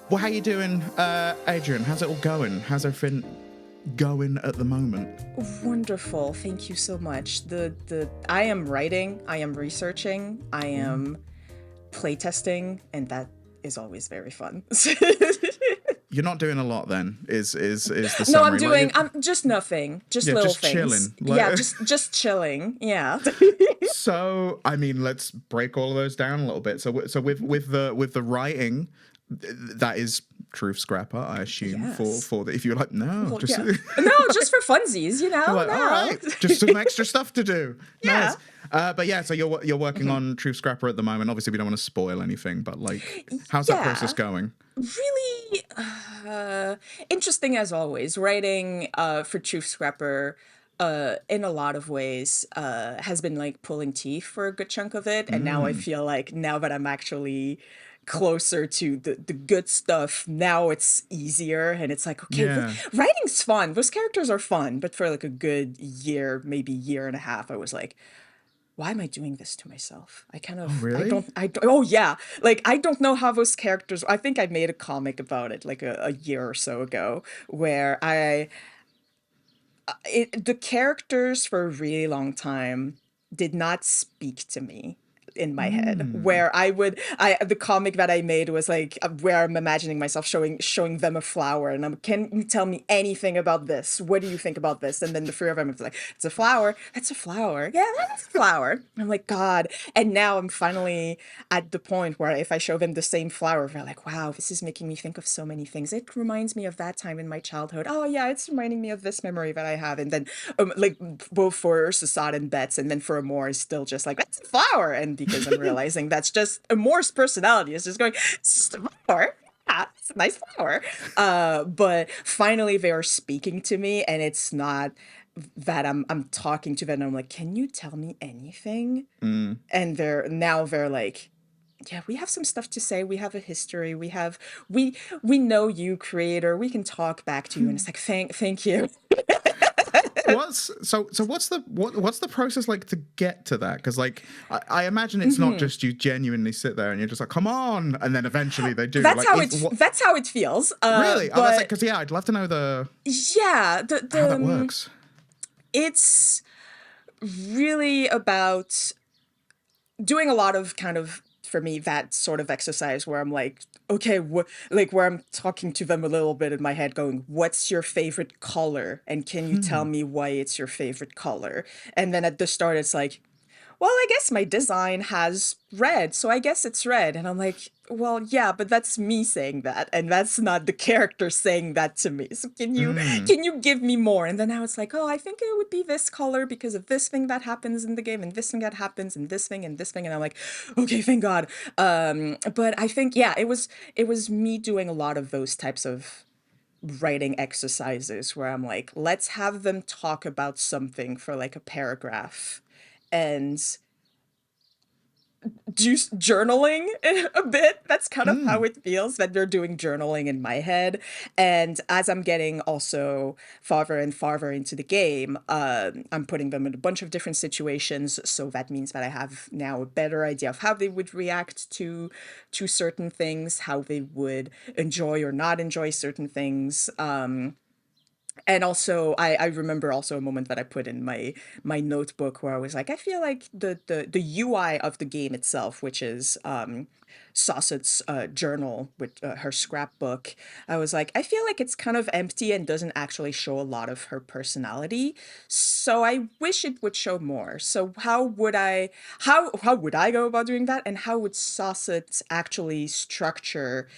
Well, how you doing, Adrienne? How's it all going? How's everything going at the moment? Wonderful. Thank you so much. I am writing, I am researching, I am playtesting, and that is always very fun. You're not doing a lot then, is the No, summary. I'm just nothing. Just Yeah, little just things. chilling. Yeah, just chilling. Yeah. So, I mean, let's break all of those down a little bit. So with the writing, that is truth scrapper, I assume. Yes. For the, if you're like, no, Well, just yeah. No, just for funsies, you're like, no. all right, just some extra stuff to do. Yeah. Nice. But yeah, so you're working on truth scrapper at the moment. Obviously, we don't want to spoil anything, but like, how's that process going? Really interesting as always. Writing for Truth Scrapper in a lot of ways has been like pulling teeth for a good chunk of it. And now I feel like now that I'm actually closer to the good stuff, now it's easier and it's like, okay, writing's fun. Those characters are fun. But for like a good year, maybe year and a half, I was like, why am I doing this to myself? I kind of, Really? oh yeah. Like, I don't know how those characters, I think I made a comic about it like a year or so ago where the characters for a really long time did not speak to me in my head where the comic that I made was like where I'm imagining myself showing them a flower and can you tell me anything about this? What do you think about this? And then the three of them is like, it's a flower. That's a flower. Yeah, that's a flower. And I'm like, God. And now I'm finally at the point where if I show them the same flower, they're like, wow, this is making me think of so many things. It reminds me of that time in my childhood. Oh yeah, it's reminding me of this memory that I have. And then like both for Sassad and Bets, and then for Amor is still just like, that's a flower. And because I'm realizing that's just Amor's personality is just going, it's a flower. Yeah, it's a nice flower. But finally they are speaking to me, and it's not that I'm talking to them and I'm like, can you tell me anything? And they're like, yeah, we have some stuff to say. We have a history. We know you, creator. We can talk back to you. And it's like, thank you. What's the process like to get to that? Because like I imagine it's not just you genuinely sit there and you're just like, come on, and then eventually they do. That's like, that's how it feels. Really? But Oh, because yeah, I'd love to know how that works. It's really about doing a lot of kind of, for me, that sort of exercise where I'm like, okay, where I'm talking to them a little bit in my head going, what's your favorite color? And can you tell me why it's your favorite color? And then at the start, it's like, well, I guess my design has red, so I guess it's red. And I'm like, well, yeah, but that's me saying that, and that's not the character saying that to me. So can you give me more? And then now it's like, oh, I think it would be this color because of this thing that happens in the game, and this thing that happens, and this thing, and this thing. And I'm like, okay, thank God. But I think, yeah, it was me doing a lot of those types of writing exercises where I'm like, let's have them talk about something for like a paragraph and just journaling a bit. That's kind of how it feels that they're doing journaling in my head. And as I'm getting also farther and farther into the game, I'm putting them in a bunch of different situations. So that means that I have now a better idea of how they would react to certain things, how they would enjoy or not enjoy certain things. And also, I remember also a moment that I put in my notebook where I was like, I feel like the UI of the game itself, which is Saucet's journal with her scrapbook, I was like, I feel like it's kind of empty and doesn't actually show a lot of her personality. So I wish it would show more. So how would I go about doing that? And how would Saucet actually structure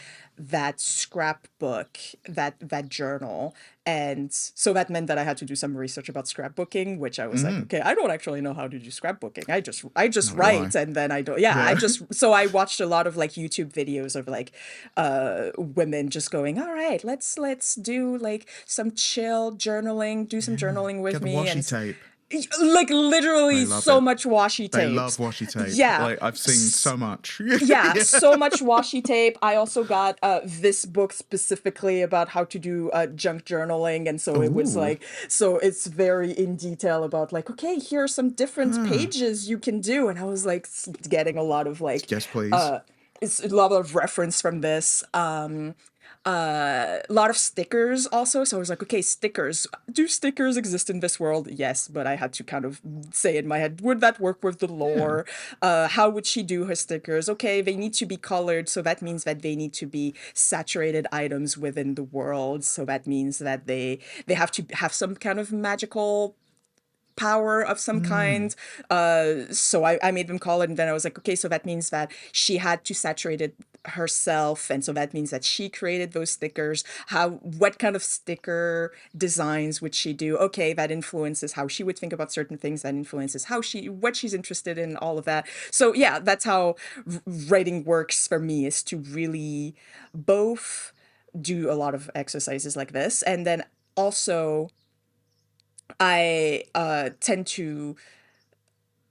that scrapbook, that journal? And so that meant that I had to do some research about scrapbooking, which I was like, okay, I don't actually know how to do scrapbooking. I just write, and then I don't. Yeah, so I watched a lot of like YouTube videos of like women just going, all right, let's do like some chill journaling, do some journaling with Get the me, washi and tape. like literally so it. much washi tape. They love washi tape. Yeah. Like I've seen so much. Yeah, so much washi tape. I also got this book specifically about how to do junk journaling, and so it was like, so it's very in detail about like, okay, here are some different pages you can do, and I was like getting a lot of like, yes, please. it's a lot of reference from this. A lot of stickers also. So I was like, okay, stickers. Do stickers exist in this world? Yes, but I had to kind of say in my head, would that work with the Yeah. lore? How would she do her stickers? Okay, they need to be colored, so that means that they need to be saturated items within the world. So that means that they have to have some kind of magical power of some Mm. kind. So I made them call it, and then I was like, okay, so that means that she had to saturate it herself, and so that means that she created those stickers. What kind of sticker designs would she do? Okay, that influences how she would think about certain things, that influences what she's interested in, all of that. So yeah, that's how writing works for me, is to really both do a lot of exercises like this, and then also I tend to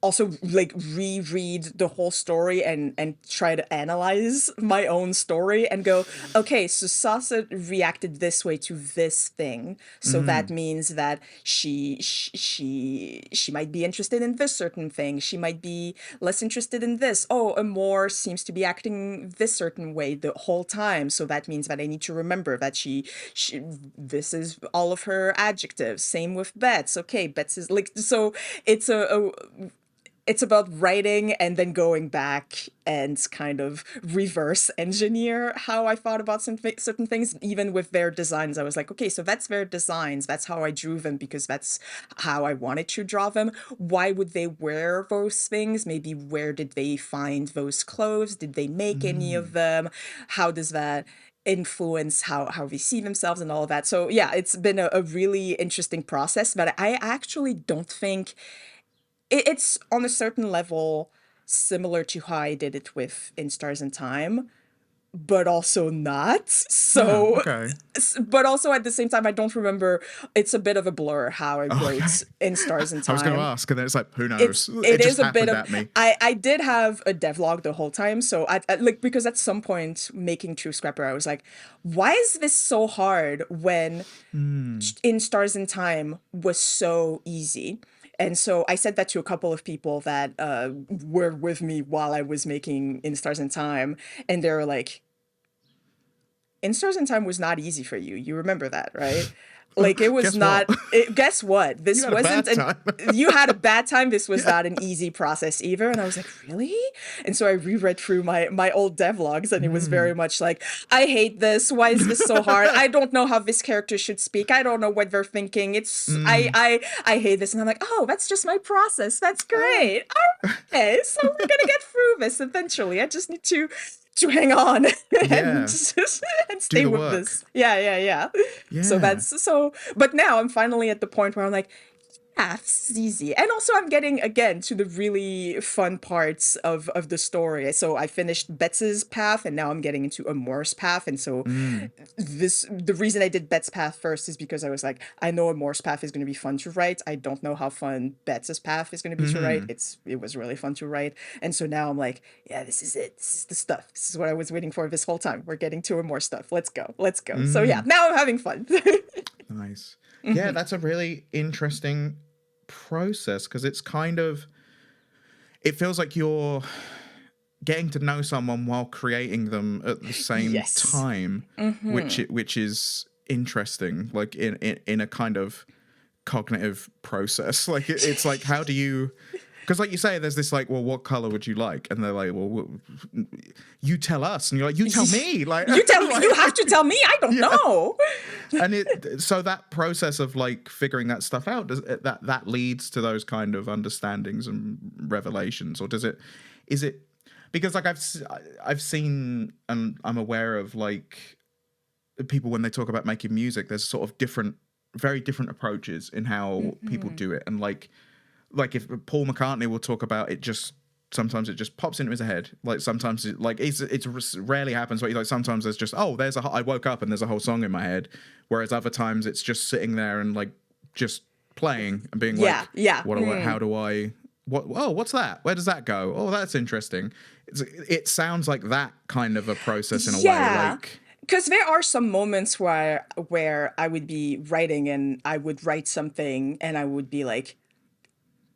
also like reread the whole story and try to analyze my own story and go, okay, so Sasa reacted this way to this thing, so that Mm. means that she might be interested in this certain thing, she might be less interested in this. Oh, Amor seems to be acting this certain way the whole time, so that means that I need to remember that she this is all of her adjectives. Same with Bets. Okay, Bets is like, so it's it's about writing and then going back and kind of reverse engineer how I thought about certain things. Even with their designs, I was like, okay, so that's their designs. That's how I drew them because that's how I wanted to draw them. Why would they wear those things? Maybe where did they find those clothes? Did they make any of Mm. them? How does that influence how they see themselves and all of that? So yeah, it's been a really interesting process, but I actually don't think it's on a certain level similar to how I did it with In Stars and Time, but also not. Ah, So, okay. but also at the same time, I don't remember. It's a bit of a blur how I Okay. wrote In Stars and I was going to Time. ask, and then it's like, who It's knows? it It just is a bit happened of, at me. I did have a devlog the whole time, so I like, because at some point making True Scrapper, I was like, why is this so hard when Mm. In Stars in Time was so easy? And so I said that to a couple of people that were with me while I was making In Stars in Time, and they were like, In Stars in Time was not easy for you. You remember that, right? Like it was Guess what? not. Guess what? You This had a wasn't bad an. time. You had a bad time. This was Yeah. not an easy process either. And I was like, really? And so I reread through my old devlogs, and it was very Mm. much like, I hate this. Why is this so hard? I don't know how this character should speak. I don't know what they're thinking. It's Mm. I hate this. And I'm like, oh, that's just my process. That's Ah. great. Okay, so we're gonna get through this eventually. I just need to hang on and Yeah. and Do stay the with work. this. Yeah, yeah, yeah. So Yeah. that's so. But now I'm finally at the point where I'm like, yeah, this is easy. And also I'm getting again to the really fun parts of the story. So I finished Bets's path and now I'm getting into Amor's path. And so Mm. the reason I did Bet's path first is because I was like, I know Amor's path is going to be fun to write. I don't know how fun Bet's path is going to be to write. Mm. It was really fun to write. And so now I'm like, yeah, this is it. This is the stuff. This is what I was waiting for this whole time. We're getting to Amor stuff. Let's go. Let's go. So yeah, Mm. now I'm having fun. Nice. Yeah, Hmm. that's a really interesting process because it's kind of, it feels like you're getting to know someone while creating them at the same Yes. time, Hmm. which is interesting, like in a kind of cognitive process. Like it's like, how do you, because like you say, there's this like, well, what color would you like? And they're like, well, you tell us, and you're like, you tell me, like, You tell me. You like, have to tell me. I don't yeah. know. And it, so that process of like figuring that stuff out, does that leads to those kind of understandings and revelations, or does it, is it, because like I've seen, and I'm aware of like people when they talk about making music, there's sort of different, very different approaches in how people Hmm. do it. And like if Paul McCartney will talk about it, just sometimes it just pops into his head. Like sometimes it, like it's rarely happens, but like sometimes there's just, oh, I woke up and there's a whole song in my head, whereas other times it's just sitting there and like just playing and being Yeah. like, Yeah. how do I, what's that, where does that go, oh, that's interesting. It sounds like that kind of a process in a way, Yeah. like. Because there are some moments where I would be writing and I would write something and I would be like,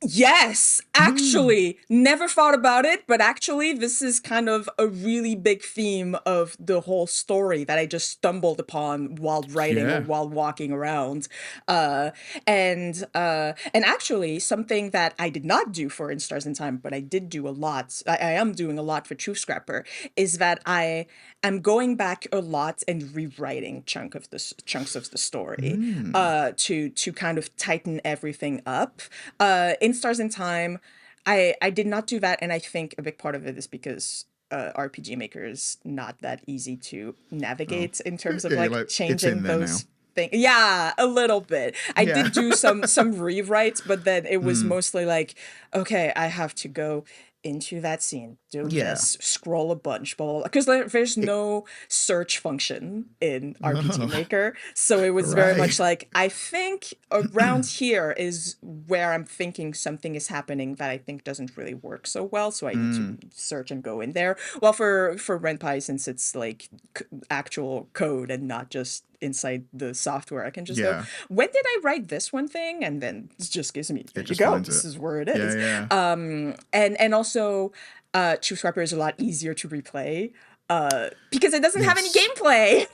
Yes, actually, never thought about it, but actually, this is kind of a really big theme of the whole story that I just stumbled upon while writing or Yeah. while walking around. Uh, and actually, something that I did not do for In Stars in Time, but I did do a lot. I am doing a lot for Truth Scrapper, is that I am going back a lot and rewriting chunks of the story, to kind of tighten everything up. In Stars in Time, I did not do that, and I think a big part of it is because RPG Maker is not that easy to Oh. navigate in terms of Yeah, you're like like, it's in changing there now. those things. Yeah, a little bit. I Yeah. did do some rewrites, but then it was mostly like, okay, I have to go into that scene, do Yeah. this, scroll a bunch, blah blah blah. Because there's It, no search function in RPG oh, Maker, so it was very right. much like, I think around here is where I'm thinking something is happening that I think doesn't really work so well, so I need to search and go in there. Well, for Ren'Py, since it's like actual code and not just inside the software, I can just go, Yeah. when did I write this one thing? And then it just gives me, It there you just go, finds this it. is where it Yeah, is. yeah. And also, Truth Scrapper is a lot easier to replay because it doesn't have any Yes. gameplay.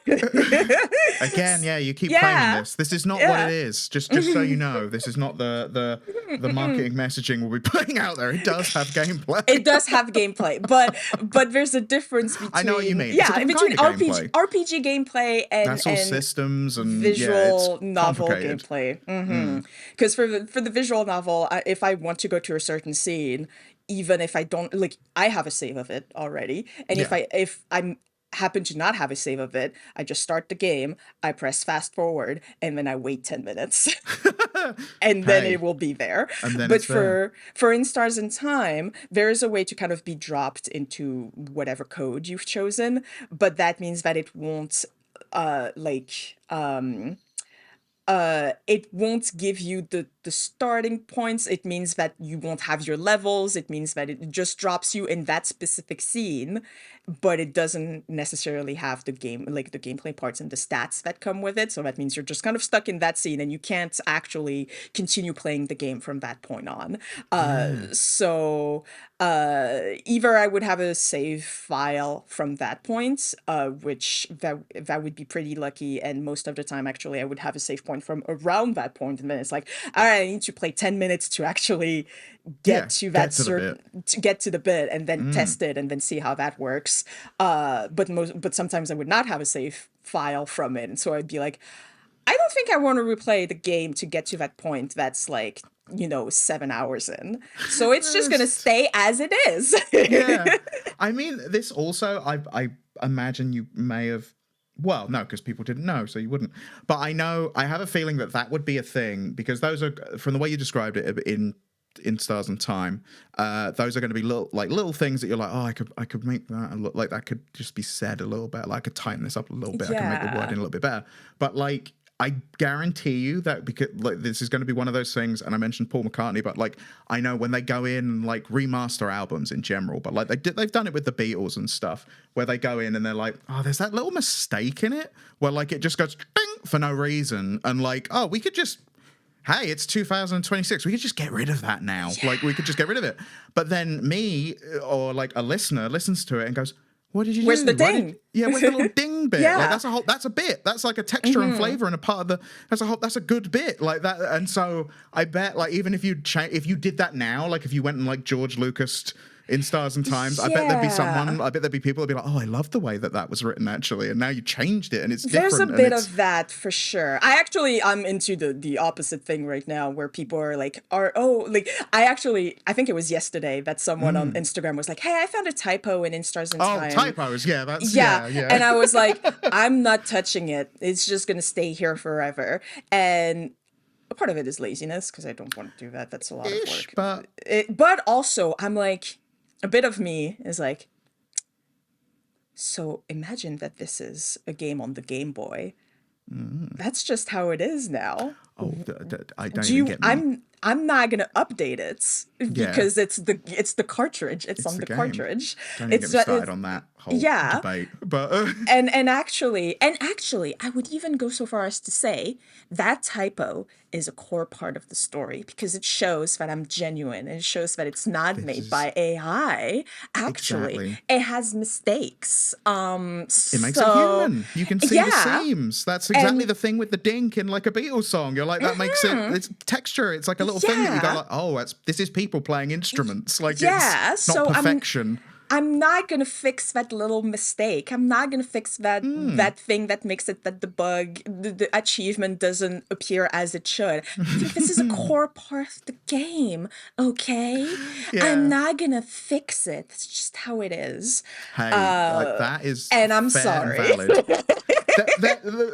Again, yeah, you keep claiming Yeah, this. This is not what it yeah. is. Just so you know, this is not the marketing messaging we'll be putting out there. It does have It gameplay. does have gameplay, but there's a difference I know what you between, mean. It's a yeah, different between kind of gameplay. RPG gameplay That's all and systems and yeah, it's visual novel complicated. gameplay. Because for the visual novel, if I want to go to a certain scene, even if I don't like, I have a save of it already, and Yeah. if I'm happen to not have a save of it, I just start the game, I press fast forward, and then I wait 10 minutes. And then it Hey, will be there. and then But it's there. for In Stars in Time, there is a way to kind of be dropped into whatever code you've chosen, but that means that it won't like it won't give you the starting points. It means that you won't have your levels. It means that it just drops you in that specific scene, but it doesn't necessarily have the game, like the gameplay parts and the stats that come with it. So that means you're just kind of stuck in that scene and you can't actually continue playing the game from that point on. Yeah. Either I would have a save file from that point, which that would be pretty lucky, and most of the time actually I would have a save point from around that point, and then it's like, all right, I need to play 10 minutes to actually get Yeah. to that Get to the bit. certain, to get to the bit, and then test it and then see how that works. But sometimes I would not have a save file from it, and so I'd be like, I don't think I want to replay the game to get to that point that's like, 7 hours in. So it's just gonna Yes. stay as it is. Yeah. I mean, this also, I imagine you may have. Well, no, because people didn't know, so you wouldn't. But I have a feeling that that would be a thing because those are, from the way you described it in Stars and Time, those are going to be little things that you're like, oh, I could make that look like that could just be said a little better. Like I could tighten this up a little bit. I can make the wording a little bit better. But like, I guarantee you that because like this is going to be one of those things, and I mentioned Paul McCartney, but like I know when they go in and like remaster albums in general, but like they've done it with the Beatles and stuff, where they go in and they're like, oh, there's that little mistake in it, where like it just goes ding for no reason, and like, oh, we could just, hey, it's 2026. We could just get rid of that now. Yeah. Like we could just get rid of it. But then me or like a listener listens to it and goes, what did you Where's do? the ding? Where's the little ding bit? Like Yeah. that's a bit. That's like a texture and flavor and a part of the, that's a good bit like that. And so I bet like even if if you did that now, like if you went and like George Lucas in Stars and Times, I bet Yeah. there'd be people that'd be like, oh, I love the way that was written actually. And now you changed it and it's There's a different and bit it's, of that for sure. I'm into the opposite thing right now where people are like, I think it was yesterday that someone on Instagram was like, hey, I found a typo in Stars in oh, Time. typos. Yeah, that's, Yeah. yeah. And I was like, I'm not touching it. It's just going to stay here forever. And a part of it is laziness because I don't want to do that. That's a lot of Ish, work. but But also, I'm like, a bit of me is like, so imagine that this is a game on the Game Boy. That's just how it is now. oh, I don't Do even you get me. I'm not gonna update it Yeah, because it's the cartridge. It's it's on the the game. cartridge. Don't even get It's me started it's on that whole yeah. debate. But And actually, I would even go so far as to say that typo is a core part of the story because it shows that I'm genuine and it shows that it's not this made is by AI. Actually, exactly. it has mistakes. It makes it So human. You can see the yeah, seams. That's exactly and the thing with the dink in like a Beatles song. You're like, that makes it, it's texture. It's like a little thing that you go yeah, like, oh, this is people playing instruments. Like it's yeah. not So perfection. I'm not gonna fix that little mistake. I'm not gonna fix that thing that makes it that the achievement doesn't appear as it should. I think this is a core part of the game. Okay, I'm Yeah. not gonna fix it. That's just how it is. Hey, like Uh, that is and I'm fair and sorry. valid.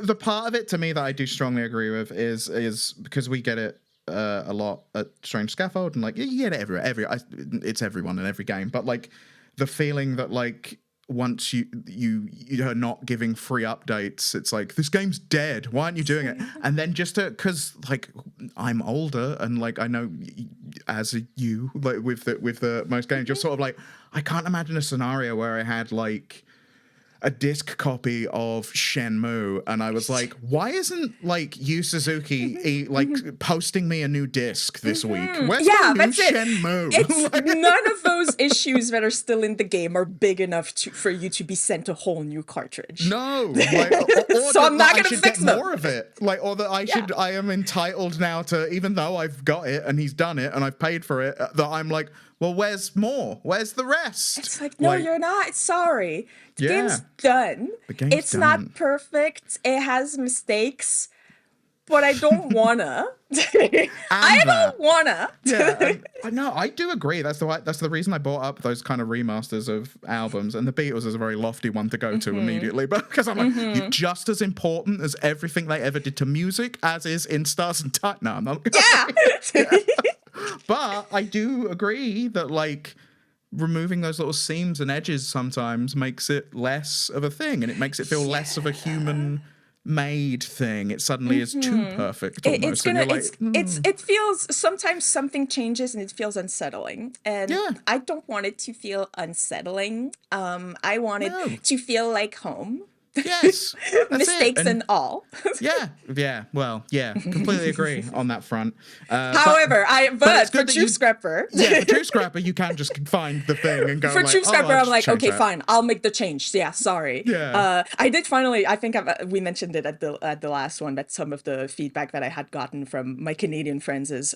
The part of it to me that I do strongly agree with is because we get it a lot at Strange Scaffold, and like you get it everywhere. It's everyone in every game, but like the feeling that like once you're not giving free updates, it's like this game's dead. Why aren't you doing it? And then just because like I'm older and like I know as you like with the most games, you're sort of like I can't imagine a scenario where I had like a disc copy of Shenmue, and I was like, why isn't like Yu Suzuki like posting me a new disc this week? Where's my Yeah, new that's it. Shenmue? It's none of those issues that are still in the game are big enough for you to be sent a whole new cartridge. No, like, or So I'm that not I gonna should fix get them. more of it, like, or that Yeah. I am entitled now to, even though I've got it and he's done it and I've paid for it, that I'm like, well, where's more? Where's the rest? It's like, no, Like, you're not. Sorry. The yeah, game's done. the game's It's done. not perfect. It has mistakes, but I don't wanna. And I that. don't wanna. Yeah, and I know I do agree. That's the reason I brought up those kind of remasters of albums, and the Beatles is a very lofty one to go to immediately, but because I'm like, you're just as important as everything they ever did to music as is in Stars and Time. No, I'm not. Yeah. But I do agree that like removing those little seams and edges sometimes makes it less of a thing, and it makes it feel less of a human made thing. It suddenly is too perfect It's almost, and gonna you're like, it feels sometimes something changes and it feels unsettling, and yeah, I don't want it to feel unsettling. I want it no, to feel like home. yes, that's it, Mistakes and all. yeah, well, yeah, completely agree on that front. However, but it's for good that True Scrapper, yeah, for True Scrapper, you can just find the thing and go for like, True oh, Scrapper, I'll I'm just like, change okay, that. fine, I'll make the change. Yeah, sorry. Yeah. I did finally. I think we mentioned it at the last one. That some of the feedback that I had gotten from my Canadian friends is,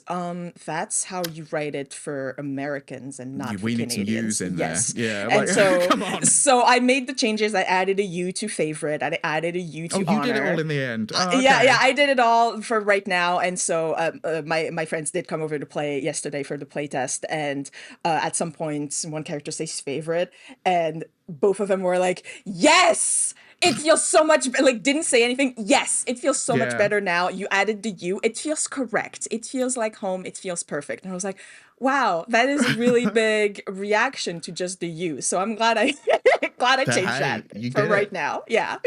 that's how you write it for Americans and not for We need some Canadians. U's in Yes. there. Yeah, And like, so, come on. so I made the changes. I added a U to favorite. I added a U Oh, to you honor. did it all in the end. Oh, okay. Yeah, I did it all for right now, and so my friends did come over to play yesterday for the playtest, and at some point, one character says favorite, and both of them were like, "Yes, it feels so much like didn't say anything. Yes, it feels so much Yeah. better now. You added the U. It feels correct. It feels like home. It feels perfect." And I was like, "Wow, that is a really big reaction to just the U." So I'm glad I glad I changed Hey, that you for did right it. now. Yeah.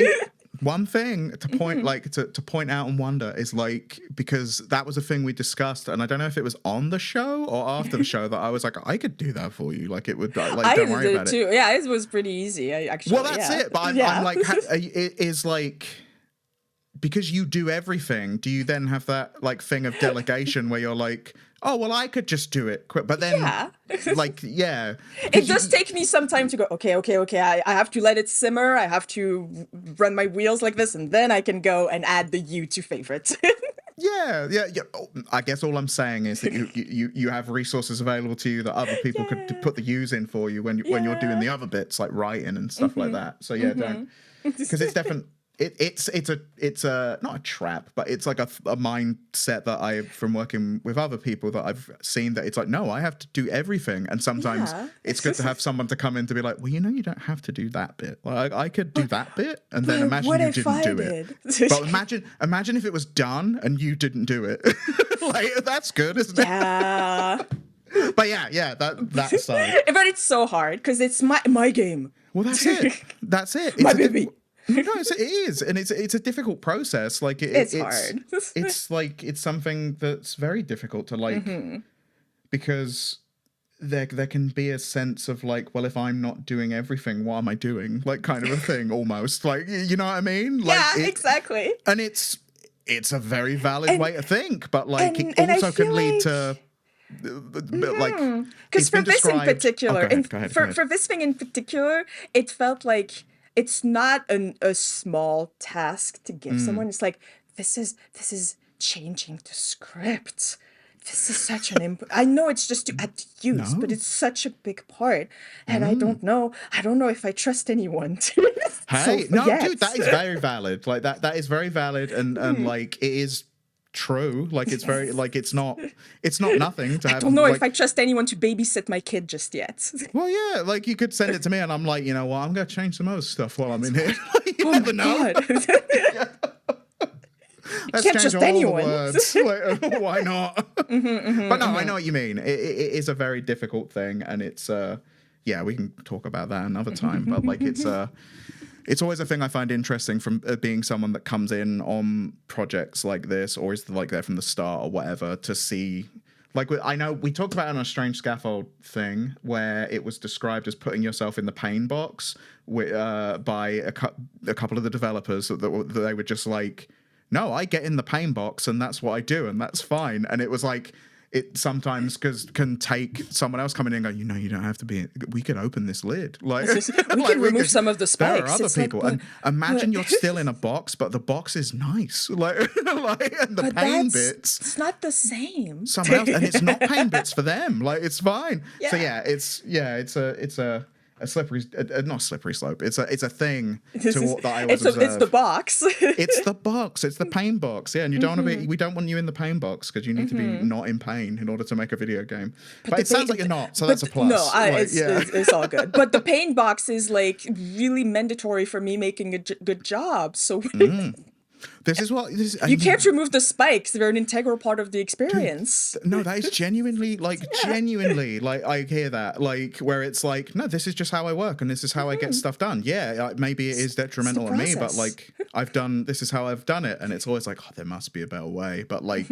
One thing to point like to point out and wonder is like, because that was a thing we discussed, and I don't know if it was on the show or after the show, that I was like, I could do that for you, like it would like I don't worry did it about it. too. Yeah, it was pretty easy. Actually, Well, that's yeah. it, but I'm Yeah. like, it is like, because you do everything, do you then have that like thing of delegation where you're like, oh well, I could just do it quick, but then Yeah. like, yeah, It does take me some time to go, okay. I have to let it simmer. I have to run my wheels like this, and then I can go and add the U to favorites. yeah. Oh, I guess all I'm saying is that you have resources available to you that other people could Yeah. put the use in for you when you're doing the other bits like writing and stuff like that. So yeah, don't, because it's definitely it's a not a trap, but it's like a mindset that I, from working with other people, that I've seen, that it's like, no, I have to do everything, and sometimes Yeah. it's good to have someone to come in to be like, well, you don't have to do that bit. Like I could do that bit, and then imagine what you if didn't I do did? it. But imagine if it was done and you didn't do it. Like that's good, isn't it? Yeah. But yeah, that side. But it's so hard because it's my game. Well, that's it. That's it. My baby. No, it is, and it's a difficult process. Like It's hard. it's like it's something that's very difficult to like because there can be a sense of like, well, if I'm not doing everything, what am I doing? Like kind of a thing almost. Like you know what I mean? Like Yeah, exactly. and it's a very valid And way to think, but like it and I also can feel lead like to like because it's for been this in described. Oh, particular, go ahead. for this thing in particular, it felt like it's not a small task to give someone. It's like this is changing the script. This is such an I know it's just to add to use, but No. it's such a big part, and I don't know. I don't know if I trust anyone to. So Hey, no, dude, yes. that is very valid. Like that is very valid, and like it is true. Like it's very like it's not nothing to I have don't know if like. I trust anyone to babysit my kid just yet. Well, yeah, like you could send it to me, and I'm like, you know what, I'm gonna change some other stuff while I'm in here. You Oh never my know. god. Let's Can't change trust all anyone. the words. Like, why not? But no, I know what you mean. It is a very difficult thing, and it's yeah, we can talk about that another time. But like, it's always a thing I find interesting from being someone that comes in on projects like this, or is like there from the start or whatever, to see. Like I know we talked about it on a Strange Scaffold thing where it was described as putting yourself in the pain box by a couple of the developers that they were just like, no, I get in the pain box and that's what I do and that's fine. And it was like it sometimes can take someone else coming in and going, you know, you don't have to be. We could open this lid, like We like, can remove some of the There spikes. are other It's like, people, and imagine you're still in a box, but the box is nice, like and the but pain that's bits. it's not the same. Someone else, and it's not pain bits for them. Like it's fine. So Yeah. it's a slippery, not slippery slope. It's a thing that I always It's the observe. box. It's the box. It's the pain box. Yeah, and you don't want to be. We don't want you in the pain box because you need to be not in pain in order to make a video game. But it sounds like you're not, so that's a plus. No, Like, it's all good. But the pain box is like really mandatory for me making a good job. So this is what this. you can't remove the spikes; they're an integral part of the experience. No, that is genuinely like I hear that like where it's like, no, this is just how I work and this is how I get stuff done. Yeah, maybe it is detrimental to me, but like this is how I've done it, and it's always like, oh, there must be a better way, but like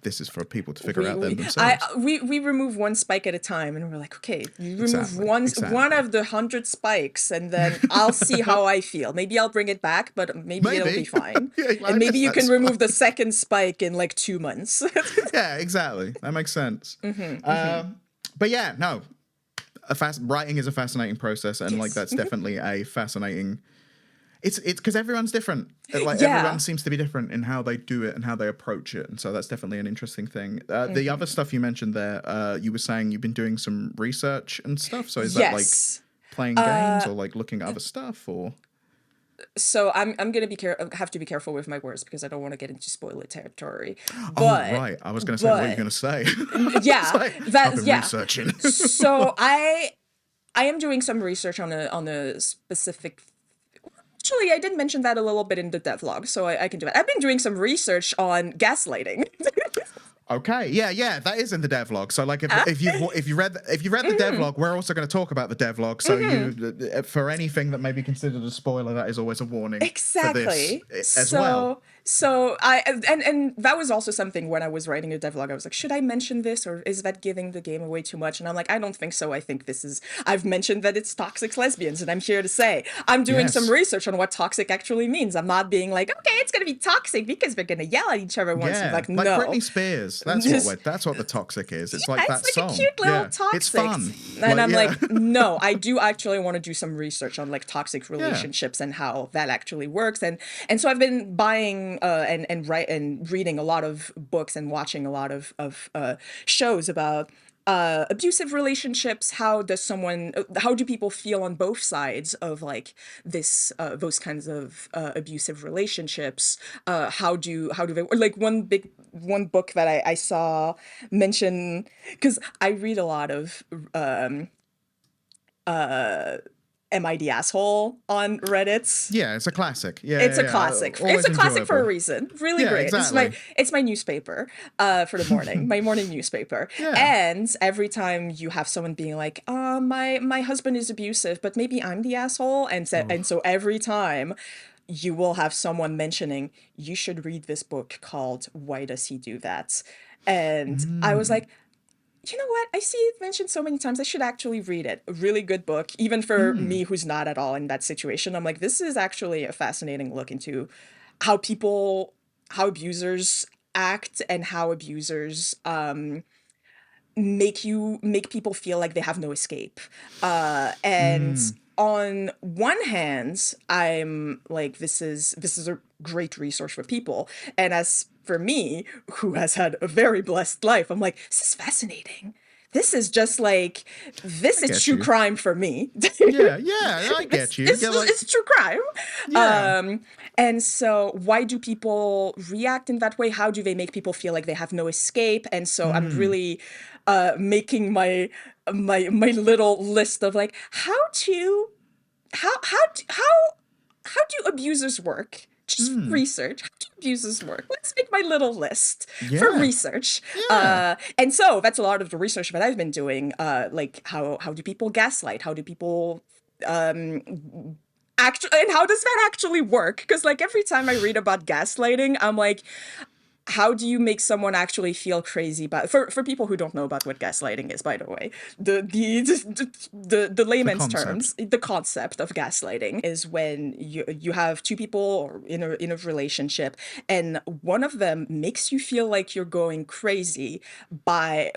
this is for people to figure out themselves. We remove one spike at a time, and we're like, okay, you remove Exactly. one of the 100 spikes, and then I'll see how I feel. Maybe I'll bring it back, but maybe it'll be fine. Yeah, I And maybe guess you can that's remove the second spike in like 2 months. Yeah, exactly. That makes sense. But yeah, no, writing is a fascinating process, and like that's definitely a fascinating. It's because everyone's different. Like everyone seems to be different in how they do it and how they approach it, and so that's definitely an interesting thing. The other stuff you mentioned there, you were saying you've been doing some research and stuff. So is that like playing games or like looking at other stuff or? So I'm gonna have to be careful with my words because I don't want to get into spoiler territory. But right, I was gonna say what are you gonna say? Yeah, I've been researching. So I am doing some research on a specific. Actually, I did mention that a little bit in the devlog, so I can do it. I've been doing some research on gaslighting. Okay, yeah, that is in the devlog. So, like, if you read the devlog, we're also going to talk about the devlog. So, you for anything that may be considered a spoiler, that is always a warning. Exactly. For this as well. So and that was also something when I was writing a devlog. I was like, should I mention this or is that giving the game away too much? And I'm like, I don't think so. I think I've mentioned that it's toxic lesbians, and I'm here to say I'm doing some research on what toxic actually means. I'm not being like, okay, it's gonna be toxic because they're gonna yell at each other once. Yeah, Like, like no. Britney Spears. That's what the toxic is. It's like that It's like song. a cute little toxic. It's fun. And I'm like, no, I do actually want to do some research on like toxic relationships and how that actually works. And so I've been buying and reading a lot of books and watching a lot of shows about abusive relationships. How do people feel on both sides of like this those kinds of abusive relationships? How do they, like one book that I saw mention, because I read a lot of am I the asshole on Reddit. Yeah, it's a classic. Yeah, It's yeah, a yeah. classic. It's Always a classic for a enjoyable. reason. Really Yeah, great. exactly. It's my newspaper for the morning. My morning newspaper. Yeah. And every time you have someone being like, my husband is abusive, but maybe I'm the asshole." Oh. And so every time you will have someone mentioning, "You should read this book called Why Does He Do That?" And I was Mm. like, you know what? I see it mentioned so many times. I should actually read it. A really good book, even for Mm. me who's not at all in that situation. I'm like, this is actually a fascinating look into how people, how abusers act and how abusers make people feel like they have no escape. And Mm. on one hand, I'm like, this is a great resource for people. And as for me, who has had a very blessed life, I'm like, this is fascinating. This is just like, this I is get true you. crime for me. Yeah, yeah, I get you. Yeah, like, It's true crime. yeah. Um, and so why do people react in that way? How do they make people feel like they have no escape? And so I'm Mm. really making my little list of like how do abusers work? Just Mm. research. How do abusers work? Let's make my little list for Yeah. research. Yeah. And so that's a lot of the research that I've been doing. Like how do people gaslight? How do people actually, and how does that actually work? Because like every time I read about gaslighting, I'm like, how do you make someone actually feel crazy about, for people who don't know about what gaslighting is, by the way, the The layman's concept. terms, the concept of gaslighting is when you have two people in a relationship, and one of them makes you feel like you're going crazy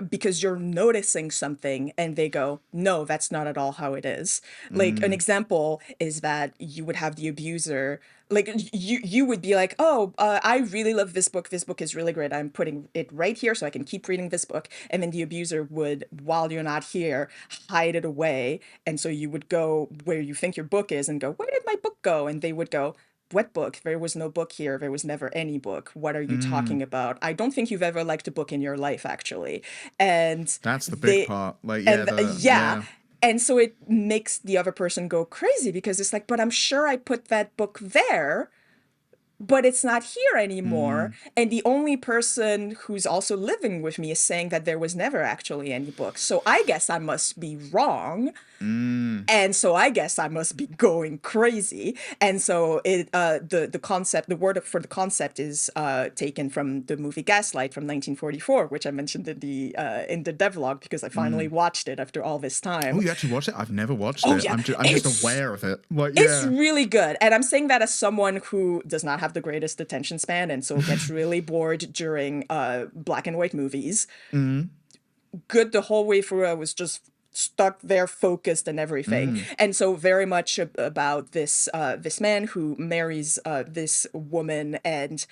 because you're noticing something, and they go, no, that's not at all how it is. Like an Mm. example is that you would have the abuser, like you would be like, oh, I really love this book, this book is really great, I'm putting it right here so I can keep reading this book. And then the abuser would, while you're not here, hide it away. And so you would go where you think your book is and go, where did my book go? And they would go, what book? There was no book here, there was never any book, what are you Mm. talking about? I don't think you've ever liked a book in your life, actually. And That's the big they part. Like, yeah, and the yeah. yeah. And so it makes the other person go crazy because it's like, but I'm sure I put that book there, but it's not here anymore. Mm. And the only person who's also living with me is saying that there was never actually any book. So I guess I must be wrong. Mm. And so I guess I must be going crazy. And so the concept, the word for the concept is taken from the movie Gaslight from 1944, which I mentioned in the devlog because I finally Mm. watched it after all this Oh, time. you actually watched it? I've never watched Oh it. yeah, I'm just aware of it. Like, it's yeah. really good. And I'm saying that as someone who does not have the greatest attention span and so gets really bored during black and white movies. Mm. Good the whole way through. I was just stuck there, focused and everything. Mm. And so very much about this man who marries this woman and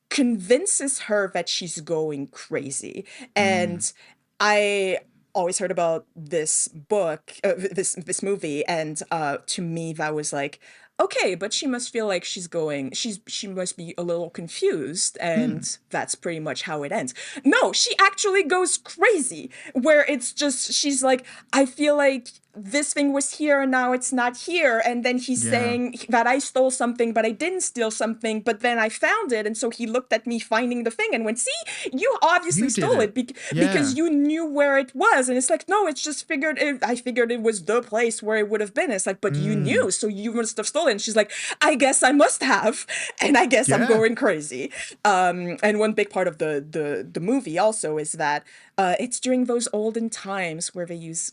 convinces her that she's going crazy. Mm. And I always heard about this book, this movie, and to me that was like, okay, but she must feel like she must be a little confused, Mm. and that's pretty much how it ends. No, she actually goes crazy, where it's just she's like, I feel like this thing was here and now it's not here. And then he's Yeah. saying that I stole something, but I didn't steal something, but then I found it. And so he looked at me finding the thing and went, see, you obviously You did stole it. it because Yeah. you knew where it was. And it's like, no, it's just I figured it was the place where it would have been. It's like, but you Mm. knew, so you must have stolen. She's like, I guess I must have. And I guess I'm Yeah. going crazy. And one big part of the movie also is that it's during those olden times where they use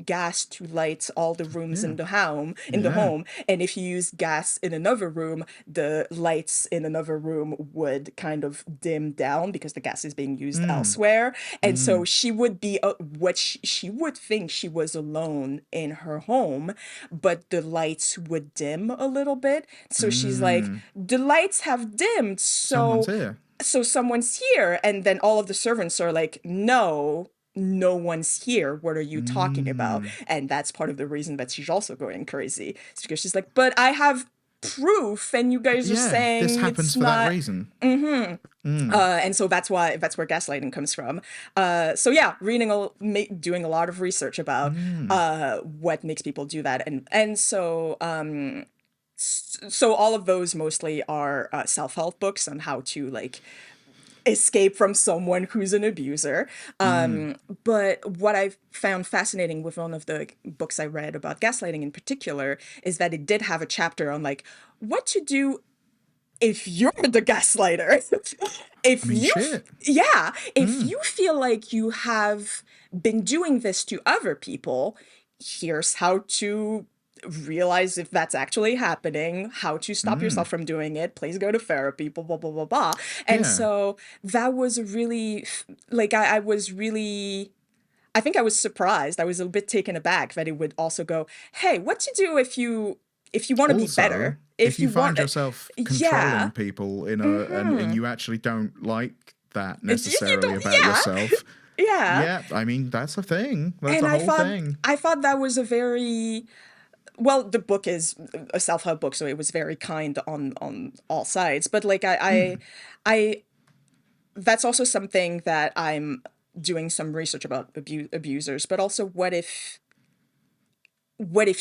gas to light all the rooms Yeah. in the Yeah. home, and if you use gas in another room, the lights in another room would kind of dim down because the gas is being used Mm. elsewhere. And so Mm. she would be she would think she was alone in her home, but the lights would dim a little bit, so she's like, Mm. the lights have dimmed, Someone's here. so someone's here. And then all of the servants are like, no, no one's here, what are you talking about? Mm. And that's part of the reason that she's also going crazy. It's because she's like, but I have proof, and you guys are Yeah, this saying happens it's for that not. reason. And so that's where gaslighting comes from. So yeah, doing a lot of research about what makes people do that, and so so all of those mostly are self-help books on how to like escape from someone who's an abuser. But what I found fascinating with one of the books I read about gaslighting in particular is that it did have a chapter on like what to do if you're the gaslighter. I if mean, you shit. Yeah, if you feel like you have been doing this to other people, here's how to realize if that's actually happening, how to stop yourself from doing it, please go to therapy, blah blah blah blah blah. And Yeah. so that was really like I was really, I think I was surprised. I was a bit taken aback that it would also go, hey, what to do if you want to be Also, better, if if you you find want. yourself Yeah. controlling people in a and you actually don't like that You necessarily don't, about yeah. yourself, Yeah. yeah, I mean, that's a thing. That's And a whole thing. I thought that was a very, well, the book is a self-help book, so it was very kind on all sides. But like I that's also something that I'm doing some research about abusers, but also what if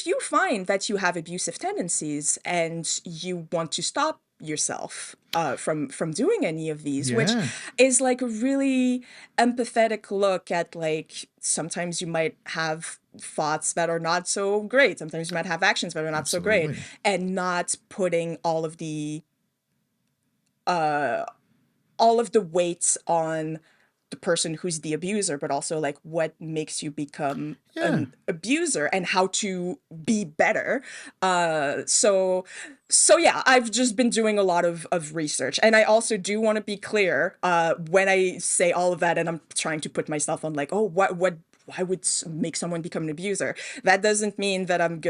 you find that you have abusive tendencies and you want to stop yourself from doing any of these, which Yeah, is like a really empathetic look at like sometimes you might have thoughts that are not so great, sometimes you might have actions that are not so great, absolutely. and not putting all of the weights on the person who's the abuser, but also like what makes you become Yeah. an abuser and how to be better. So yeah, I've just been doing a lot of research. And I also do want to be clear, when I say all of that and I'm trying to put myself on like, oh, what why would make someone become an abuser? That doesn't mean that I'm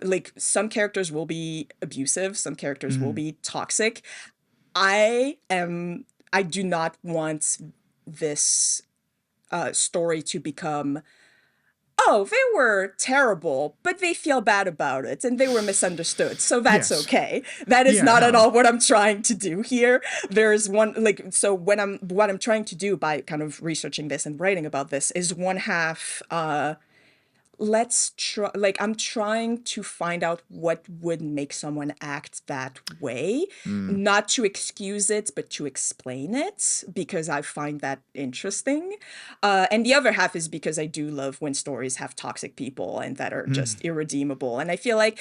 like, some characters will be abusive, some characters will be toxic. I do not want this story to become, oh, they were terrible, but they feel bad about it and they were misunderstood, so that's Yes. okay. That is Yeah, not at no. all what I'm trying to do here. There's one, like, so what I'm trying to do by kind of researching this and writing about this is one half, let's try, like, I'm trying to find out what would make someone act that way, not to excuse it but to explain it, because I find that interesting. And the other half is because I do love when stories have toxic people and that are just irredeemable, and I feel like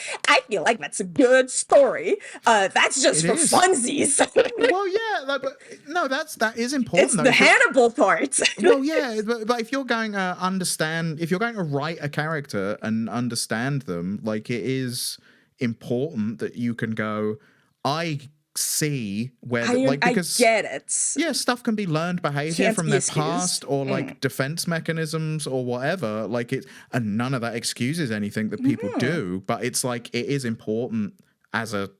that's a good story. That's just It for is. funsies. Well, yeah, like, but no, that is It's important though. the If you're, Hannibal part. well, yeah, but if you're going to understand, if you're going to write a character and understand them, like it is important that you can go, I see where, like, I because get it. yeah, stuff can be learned behavior Can't from be their excused. past or like defense mechanisms or whatever. Like it, and none of that excuses anything that people do. But it's like it is important as a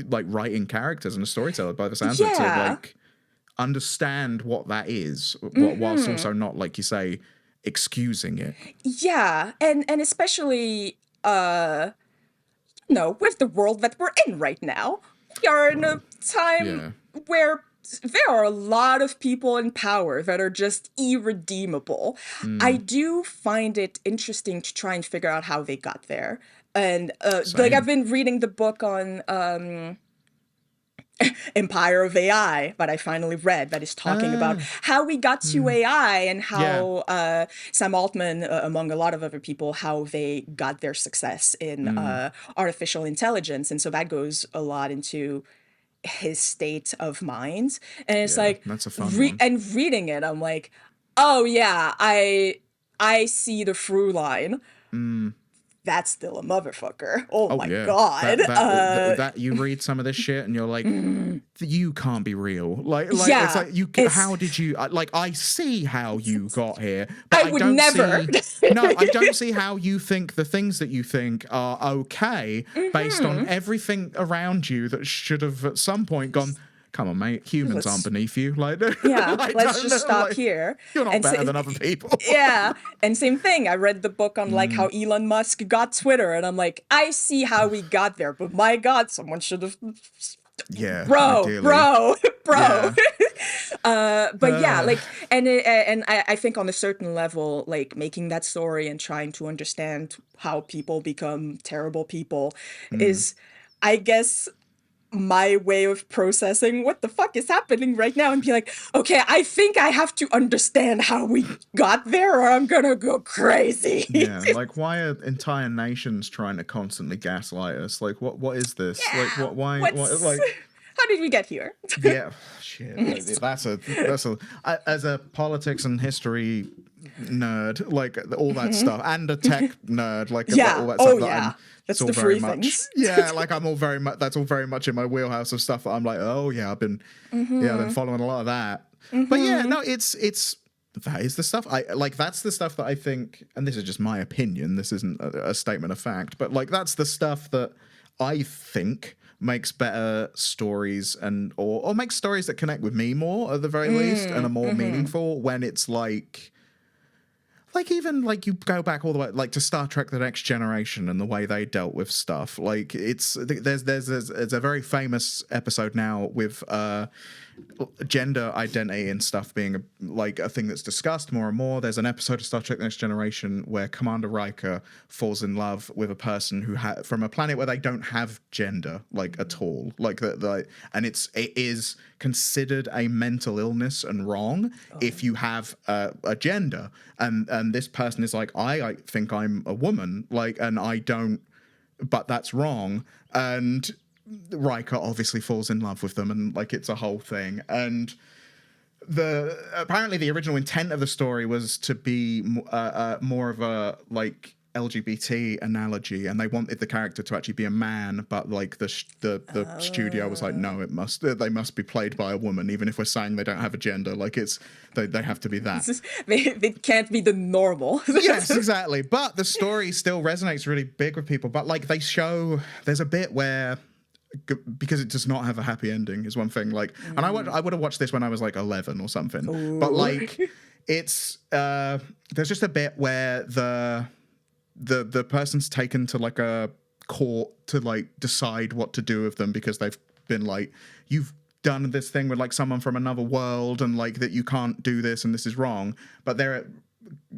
like writing characters and a storyteller by the sounds of it to Yeah. like understand what that is, whilst also not, like you say, excusing it. Yeah, and especially with the world that we're in right now. We are in a time Yeah. where there are a lot of people in power that are just irredeemable. I do find it interesting to try and figure out how they got there. And like I've Same. been reading the book on Empire of AI that I finally read, that is talking about Ah, how we got to AI and yeah. how Sam Altman, among a lot of other people, how they got their success in artificial intelligence. And so that goes a lot into his state of mind. And it's Yeah. like, That's a fun one. and reading it, I'm like, oh yeah, I see the through line. That's still a motherfucker. Oh Oh my yeah, God. that you read some of this shit and you're like, you can't be real. Like it's Yeah, like you. it's, How did you? Like I see how you got here, but I I would don't never. see. No, I don't see how you think the things that you think are okay based on everything around you that should have at some point gone. come on, mate, humans aren't Let's beneath you. Like, Yeah, like let's don't just stop like here. you're not And better say, than other people. yeah, and same thing. I read the book on like how Elon Musk got Twitter, and I'm like, I see how we got there, but my God, someone should have, Yeah, bro, ideally. bro, bro. Yeah. But yeah, like, and I think on a certain level, like making that story and trying to understand how people become terrible people is, I guess, my way of processing what the fuck is happening right now and be like, okay, I think I have to understand how we got there or I'm gonna go crazy. Yeah, like why are entire nations trying to constantly gaslight us? Like what is this? Like Yeah, why what's like how did we get here? yeah, shit. As a politics and history nerd, like all that stuff, and a tech nerd, like all Yeah, that stuff oh that yeah, I'm. It's that's all the very free much, things. yeah. Like I'm all very much. That's all very much in my wheelhouse of stuff that I'm like, oh yeah, I've been following a lot of that. But yeah, no, it's that is the stuff I like. That's the stuff that I think, and this is just my opinion. This isn't a statement of fact, but like that's the stuff that I think makes better stories and or makes stories that connect with me more at the very least and are more meaningful when it's like even like you go back all the way like to Star Trek: The Next Generation and the way they dealt with stuff. Like there's a very famous episode now with gender identity and stuff being like a thing that's discussed more and more. There's an episode of Star Trek: The Next Generation where Commander Riker falls in love with a person who from a planet where they don't have gender like at all, like and it is considered a mental illness and wrong if you have a gender, and this person is like, I think I'm a woman, like, and I don't, but that's wrong. And Riker obviously falls in love with them, and like it's a whole thing. And apparently the original intent of the story was to be more of a like LGBT analogy, and they wanted the character to actually be a man, but like the studio was like, no, they must be played by a woman, even if we're saying they don't have a gender. Like they have to be that. They can't be the normal. Yes, exactly. But the story still resonates really big with people. But like there's a bit where, because it does not have a happy ending is one thing, like, and I would have watched this when I was like 11 or something. Ooh. But like it's there's just a bit where the person's taken to like a court to like decide what to do with them because they've been like, you've done this thing with like someone from another world and like that you can't do this and this is wrong. But they're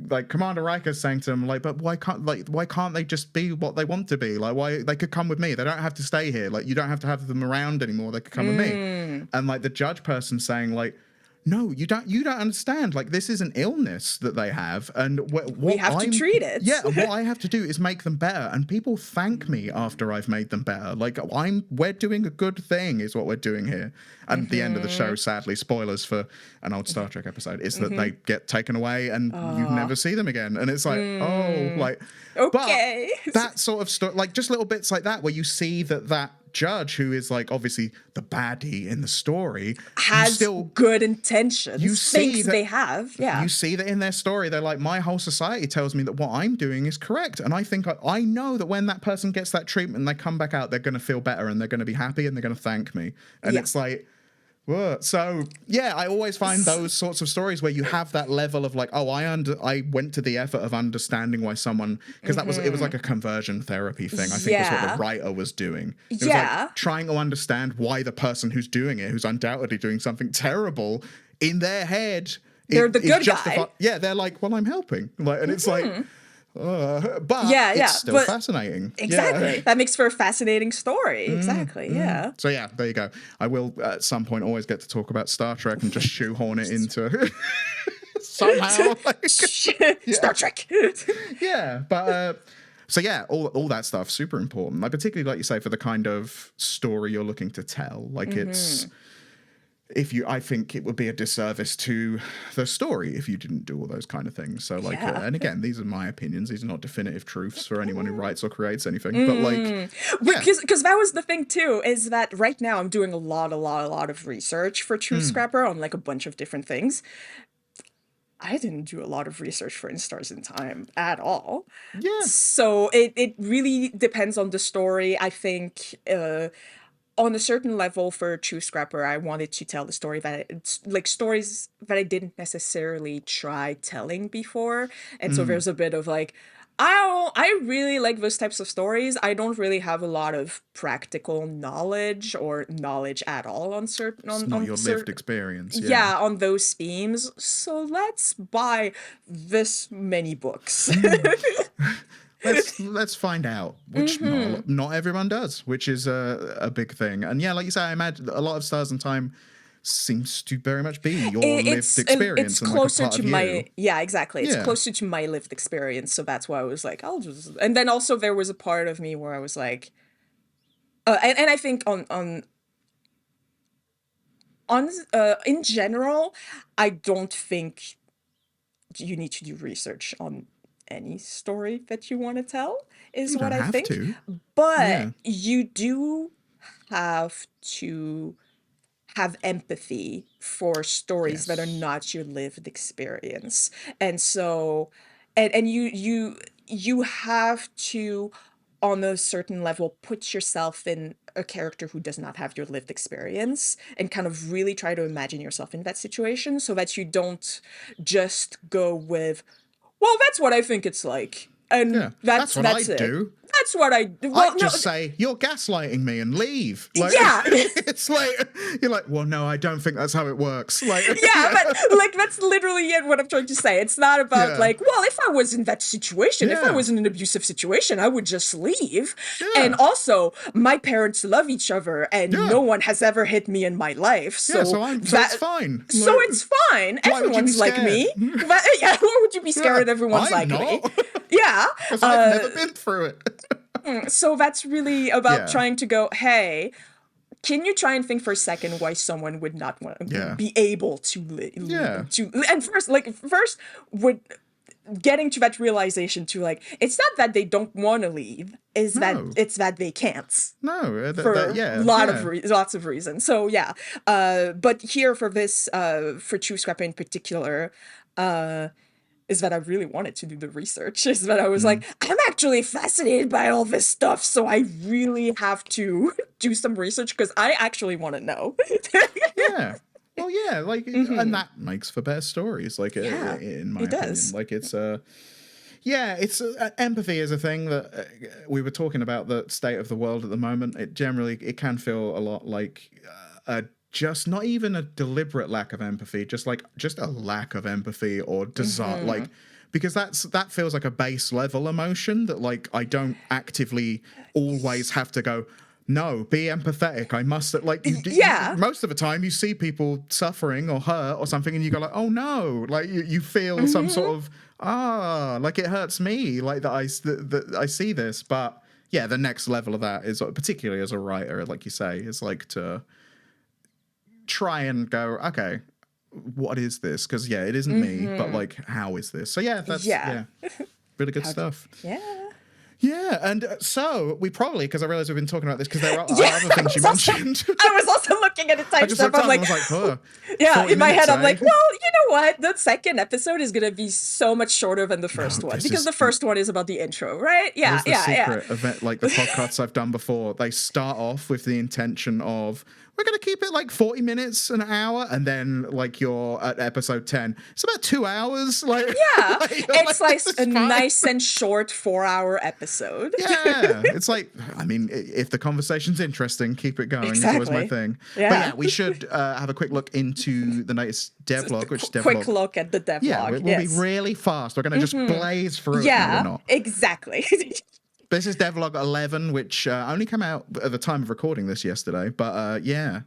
like Commander Riker's saying to them like, but why can't they just be what they want to be? Like, why they could come with me? They don't have to stay here. Like, you don't have to have them around anymore. They could come with me. And like the judge person saying like, no, you don't understand. Like, this is an illness that they have, and we have to treat it. Yeah, and what I have to do is make them better, and people thank me after I've made them better. Like, we're doing a good thing, is what we're doing here. And the end of the show, sadly, spoilers for an old Star Trek episode, is that they get taken away and you never see them again. And it's like, oh, like, okay, but that sort of stuff, like just little bits like that, where you see that judge, who is like obviously the baddie in the story, has still good intentions. You thinks they have, yeah. You see that in their story, they're like, my whole society tells me that what I'm doing is correct, and I think I know that when that person gets that treatment and they come back out, they're going to feel better and they're going to be happy and they're going to thank me. And it's like, whoa. So yeah, I always find those sorts of stories where you have that level of like, oh, I went to the effort of understanding why someone, because it was like a conversion therapy thing, I think was what the writer was doing. It was like trying to understand why the person who's doing it, who's undoubtedly doing something terrible, in their head, they're the good guy. Yeah, they're like, well, I'm helping. Like, and it's like, but it's still fascinating. Exactly. That makes for a fascinating story. Exactly. Yeah. So yeah, there you go. I will at some point always get to talk about Star Trek and just shoehorn it into somehow. Like, Star Trek. Yeah, but so yeah, all that stuff super important. Like particularly like you say for the kind of story you're looking to tell. Like it's. I think it would be a disservice to the story if you didn't do all those kind of things. So like, and again, these are my opinions. These are not definitive truths for anyone who writes or creates anything. But like, because that was the thing too, is that right now I'm doing a lot of research for Truth Scrapper on like a bunch of different things. I didn't do a lot of research for Instars in Time at all. Yeah. So it really depends on the story. I think, on a certain level for True Scrapper, I wanted to tell the story that it's like stories that I didn't necessarily try telling before. And so there's a bit of like, I really like those types of stories. I don't really have a lot of practical knowledge or knowledge at all on certain It's not your lived certain experience. Yeah. yeah, on those themes. So let's buy this many books. Let's find out, which not everyone does, which is a big thing. And yeah, like you say, I imagine a lot of Stars in Time seems to very much be your lived experience It's and like a closer part to of my you. yeah, exactly. It's Yeah. closer to my lived experience, so that's why I was like, I'll just. And then also there was a part of me where I was like, and I think on in general, I don't think you need to do research on any story that you want to tell, is You what don't I have think. to. But Yeah. you do have to have empathy for stories that are Yes. not your lived experience. And so and you have to, on a certain level, put yourself in a character who does not have your lived experience and kind of really try to imagine yourself in that situation so that you don't just go with, well, that's what I think it's like. And Yeah. That's what that's I'd it. do. That's what I do. Well, I'd no, just say, you're gaslighting me and leave. Like, yeah. it's like, you're like, well, no, I don't think that's how it works. Like, Yeah, yeah. but like that's literally it, what I'm trying to say. It's not about Yeah. like, well, if I was in that situation, if I Yeah. was in an abusive situation, I would just leave. And Yeah. also, my parents love each other and Yeah. no one has ever hit me in my life. Yeah. So So it's that fine. so Like, it's fine. why would you be Everyone's like scared? me. But yeah, why would you be scared Yeah. that everyone's I'm like me? not. Yeah. Because I've never been through it. So that's really about Yeah. trying to go, hey, can you try and think for a second why someone would not want Yeah. be able to Yeah. and first would getting to that realization to like, it's not that they don't want to leave, is that No. it's that they can't No. for Yeah. Yeah. lots of reasons. So yeah, but here for this for True Scrapper in particular, is that I really wanted to do the research, is that I was like, I'm actually fascinated by all this stuff, so I really have to do some research because I actually want to know. Yeah. Well, yeah, like, and that makes for better stories, like, Yeah, in my it opinion. does. Like, it's, yeah, it's, empathy is a thing that we were talking about the state of the world at the moment. It can feel a lot like just not even a deliberate lack of empathy, just a lack of empathy or desire, like, because that feels like a base level emotion that like I don't actively always have to go, no, be empathetic. I must, like, Yeah. most of the time you see people suffering or hurt or something and you go like, oh no, like you feel some sort of like it hurts me, like that I see this. But yeah, the next level of that is, particularly as a writer, like you say, is like to try and go, okay, what is this? Because yeah, it isn't me, but like, how is this? So yeah, that's Yeah. really good stuff. Yeah. Yeah, and so we probably, because I realize we've been talking about this, because there are Yeah, other things you mentioned. I was also looking at the I time just stuff. looked up I'm like, and I was like, huh, yeah, 40 in my head, minutes, I'm like, eh? well, you know what? The second episode is going to be so much shorter than the first one this because is- the first one is about the intro, right? Yeah, Here's the yeah, yeah. secret of it, like the podcasts I've done before. They start off with the intention of, we're going to keep it like 40 minutes, an hour, and then like you're at episode 10. It's about 2 hours. Like, Yeah, it's like this is a fine. nice and short 4-hour episode. Yeah, it's like, I mean, if the conversation's interesting, keep it going. Is always my Exactly. thing. Yeah. But yeah, we should have a quick look into the latest devlog, which is devlog. Quick look at the devlog. Yeah, we'll be really fast. We're going to just blaze through it. No, we're Yeah, not. exactly. This is devlog 11, which only came out at the time of recording this yesterday. But yeah,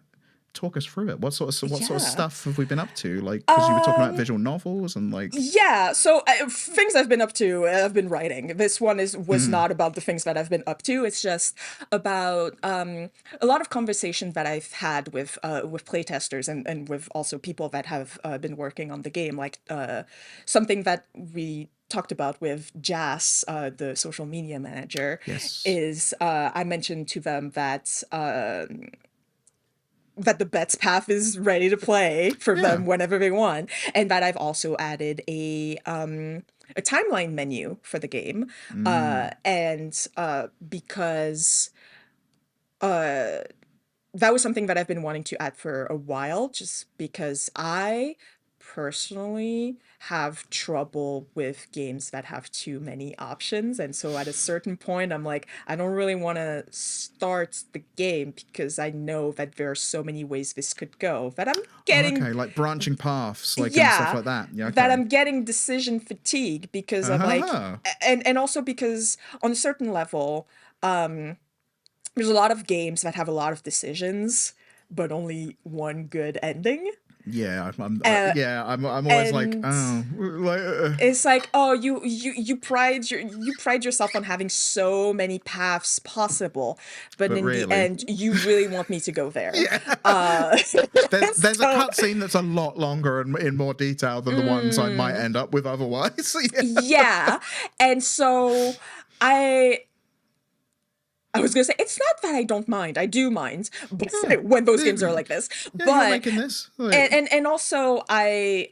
talk us through it. What sort of stuff have we been up to? Like, because you were talking about visual novels and like. Yeah, so things I've been up to, I've been writing. This one was not about the things that I've been up to. It's just about a lot of conversations that I've had with playtesters and with also people that have been working on the game. Like something that we talked about with Jas, the social media manager, Yes. is I mentioned to them that that the Bet's Path is ready to play for them whenever they want, and that I've also added a timeline menu for the game, and because that was something that I've been wanting to add for a while, just because I personally have trouble with games that have too many options. And so at a certain point, I'm like, I don't really want to start the game because I know that there are so many ways this could go that I'm Oh, getting, okay, like branching paths, like and stuff yeah, like that. Yeah, that okay. I'm getting decision fatigue because I'm like, Ah, and also because on a certain level, there's a lot of games that have a lot of decisions, but only one good ending. yeah. Uh, I'm always like, and oh, like, it's like, oh, you pride yourself on having so many paths possible, but but in the really, end, you really want me to go there. yeah. Uh, There's a so cutscene that's a lot longer and in more detail than the ones I might mm, end up with otherwise. Yeah. yeah, and so I I was gonna say it's not that I don't mind. I do mind, but Hmm. when those games are like this. Yeah, you're But making this. Like, and also I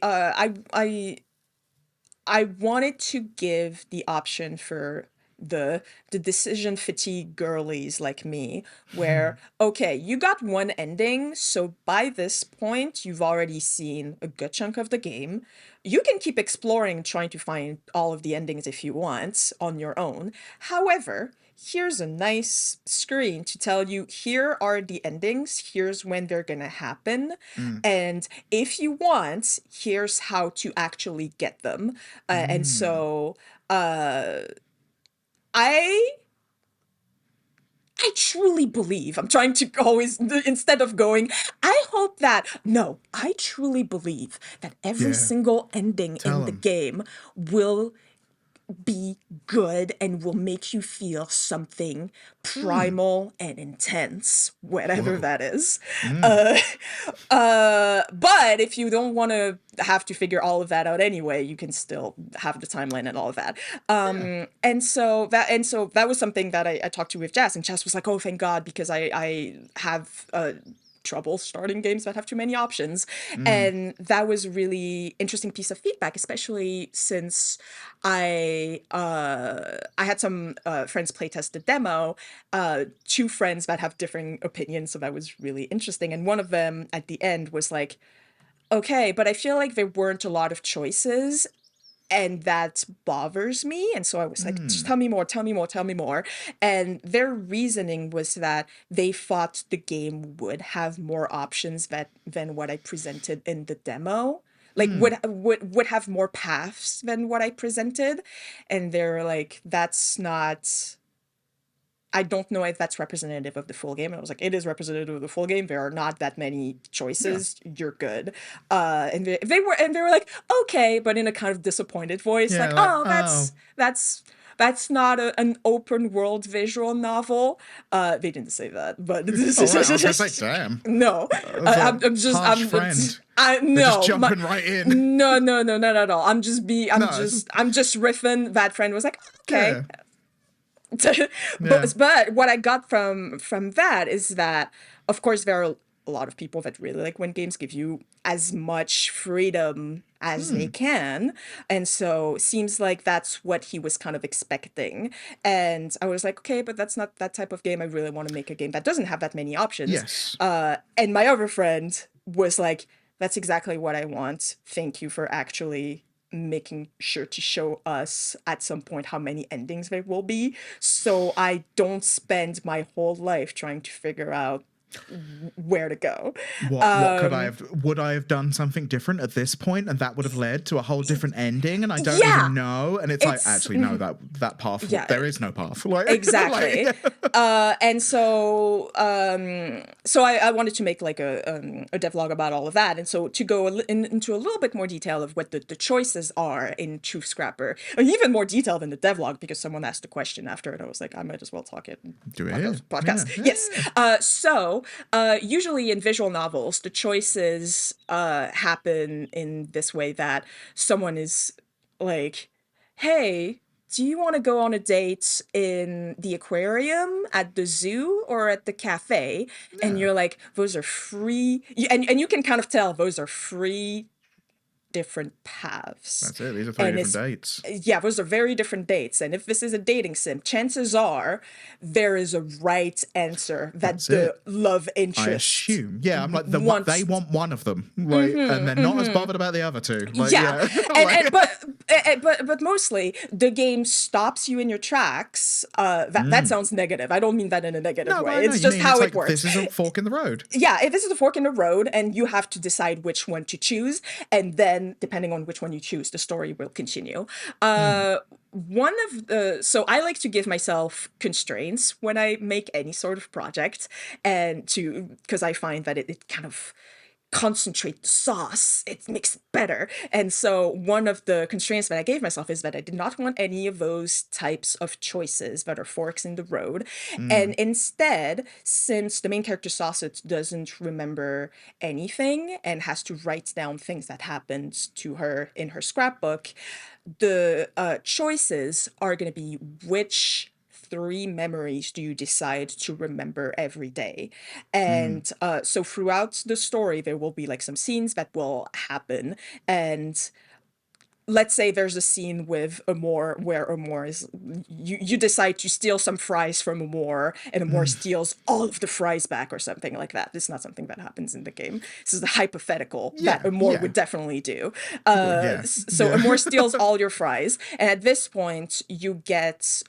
wanted to give the option for the decision fatigue girlies like me, where okay, you got one ending, so by this point you've already seen a good chunk of the game. You can keep exploring, trying to find all of the endings if you want on your own. However, here's a nice screen to tell you here are the endings, here's when they're gonna happen, mm, and if you want, here's how to actually get them. And mm, so uh, I I truly believe, I'm trying to always, instead of going, I hope that, no, I truly believe that every yeah. single ending Tell in the them. game will be good and will make you feel something Mm, primal and intense, whatever whoa. that is. Mm, Uh, but if you don't want to have to figure all of that out anyway, you can still have the timeline and all of that. yeah. And so that was something that I talked to with Jess, and Jess was like, "Oh, thank God," because I have trouble starting games that have too many options. Mm, And that was a really interesting piece of feedback, especially since I had some friends playtest the demo, two friends that have differing opinions, so that was really interesting. And one of them at the end was like, okay, but I feel like there weren't a lot of choices and that bothers me. And so I was like, just mm, tell me more, tell me more, tell me more. And their reasoning was that they thought the game would have more options than what I presented in the demo. Like mm. would have more paths than what I presented. And they're like, that's not, I don't know if that's representative of the full game. And I was like, it is representative of the full game. There are not that many Yeah. choices. You're good. And they were like, okay, but in a kind of disappointed voice, Yeah, like, like, oh, oh. that's not an open world visual novel. They didn't say that, but Oh, right. I was going to say, damn. no, That's a I'm just harsh friend. I They're just no my jumping right in. no, not at all. No, it's just, I'm just riffing. That friend was like, okay, yeah. Yeah. but what I got from that is that, of course, there are a lot of people that really like when games give you as much freedom as they Mm, can, and so seems like that's what he was kind of expecting. And I was like, okay, but that's not that type of game. I really want to make a game that doesn't have that many options. yes. And my other friend was like, that's exactly what I want. Thank you for actually making sure to show us at some point how many endings there will be, so I don't spend my whole life trying to figure out where to go. What could I Um, have would I have done something different at this point and that would have led to a whole different ending and I don't yeah, even know and it's like it's actually no that path yeah, there is no path like exactly. like And so so I wanted to make like a devlog about all of that, and so to go into a little bit more detail of what the choices are in Truth Scrapper, and even more detail than the devlog, because someone asked a question after, and I was like, I might as well talk it do it yeah podcast. Yes. yeah Usually in visual novels, the choices happen in this way, that someone is like, hey, do you want to go on a date in the aquarium, at the zoo, or at the cafe? And yeah you're like, those are free. And you can kind of tell those are free different paths. That's it. These are three And different it's, dates. yeah, those are very different dates. And if this is a dating sim, chances are there is a right answer that That's the it. love I interest assume. Yeah, I'm like they wants. want one of them, like, and they're not as bothered about the other two. Like, Yeah, yeah, and like, but mostly the game stops you in your tracks. That sounds negative. I don't mean that in a negative no, but way. I know It's you just mean. It's how it like works. this is a fork in the road. Yeah, if this is a fork in the road, and you have to decide which one to choose, and then depending on which one you choose, the story will continue. One of the so I like to give myself constraints when I make any sort of project, and to because I find that it kind of concentrate the sauce. It makes it better. And so one of the constraints that I gave myself is that I did not want any of those types of choices that are forks in the road. And instead, since the main character Sausage doesn't remember anything and has to write down things that happened to her in her scrapbook, the choices are going to be which three memories do you decide to remember every day? And so throughout the story, there will be like some scenes that will happen. And let's say there's a scene with Amor where Amor is you decide to steal some fries from Amor and Amor steals all of the fries back or something like that. This is not something that happens in the game. This is a hypothetical that Yeah, Amor yeah, would definitely do. well, yeah, So yeah. Amor steals all your fries, and at this point you get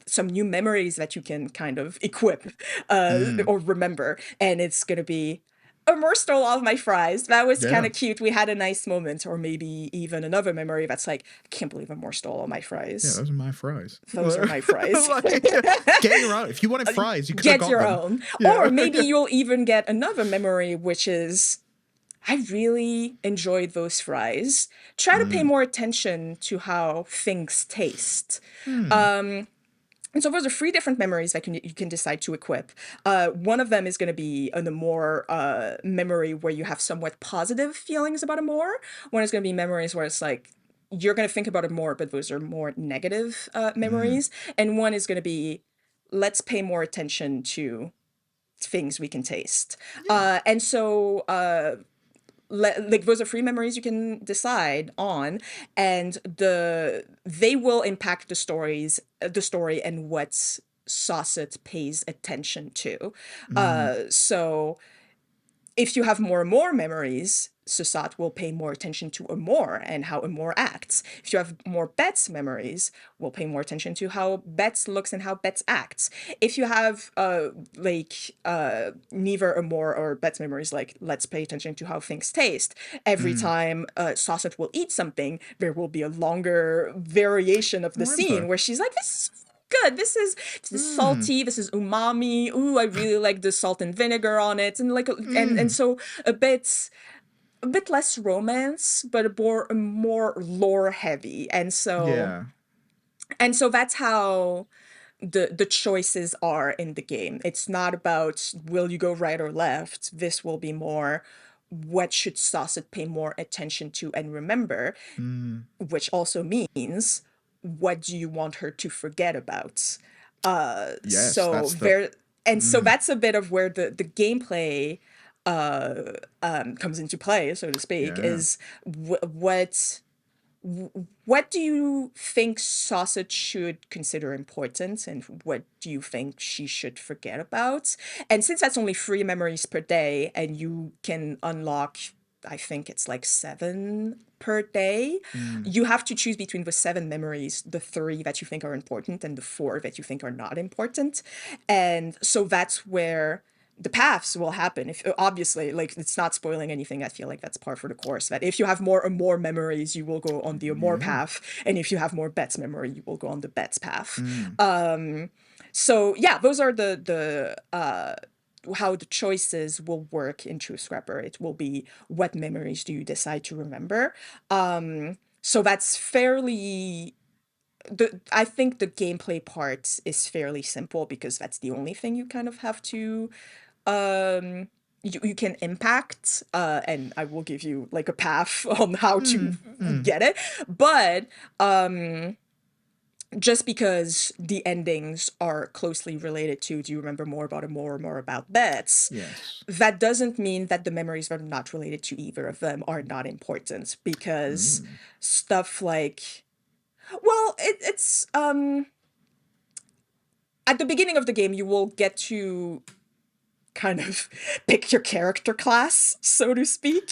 some new memories that you can kind of equip or remember, and it's gonna be Amor stole all of my fries. That was kind Yeah. of cute. We had a nice moment. Or maybe even another memory that's like, I can't believe Amor stole all my Yeah, fries. those are my fries. Those are my fries. Like, get your own. If you wanted fries, you could have Get got your them. own. Or Yeah. maybe you'll even get another memory, which is, I really enjoyed those fries. Try to pay more attention to how things taste. And so those are three different memories that you can decide to equip. One of them is going to be an Amor memory where you have somewhat positive feelings about Amor. One is going to be memories where it's like you're going to think about Amor, but those are more negative memories. And one is going to be let's pay more attention to things we can taste. Yeah. And so like those are three memories you can decide on, and they will impact the story and what Saucet pays attention to. So if you have more and more memories, Susat will pay more attention to Amor and how Amor acts. If you have more Bets memories, we'll pay more attention to how Bets looks and how Bets acts. If you have neither Amor or Bets memories, like let's pay attention to how things taste. Every time Saucet will eat something, there will be a longer variation of the More scene info. where she's like, this is good. This is salty. This is umami. Ooh, I really like the salt and vinegar on it, and like and so a bit less romance, but a more lore heavy, Yeah. and so that's how the choices are in the game. It's not about will you go right or left. This will be more what should Saucet pay more attention to and remember, which also means what do you want her to forget about? Yes, So that's the. there, and so that's a bit of where the gameplay comes into play, so to speak. Yeah. Is what do you think Sausage should consider important, and what do you think she should forget about? And since that's only three memories per day, and you can unlock, I think it's like seven per day, you have to choose between the seven memories, the three that you think are important and the four that you think are not important. And so that's where the paths will happen. If obviously, like, it's not spoiling anything, I feel like that's par for the course, that if you have more and more memories, you will go on the Amor Yeah. path, and if you have more Bets memory, you will go on the Bets path. So yeah, those are the how the choices will work in True Scrapper. It will be what memories do you decide to remember. So that's fairly I think the gameplay part is fairly simple because that's the only thing you kind of have to you can impact, and I will give you like a path on how to get it. But just because the endings are closely related to do you remember more about Amor or more about Bets, Yes. that doesn't mean that the memories that are not related to either of them are not important, because stuff like, well, it's at the beginning of the game you will get to kind of pick your character class, so to speak.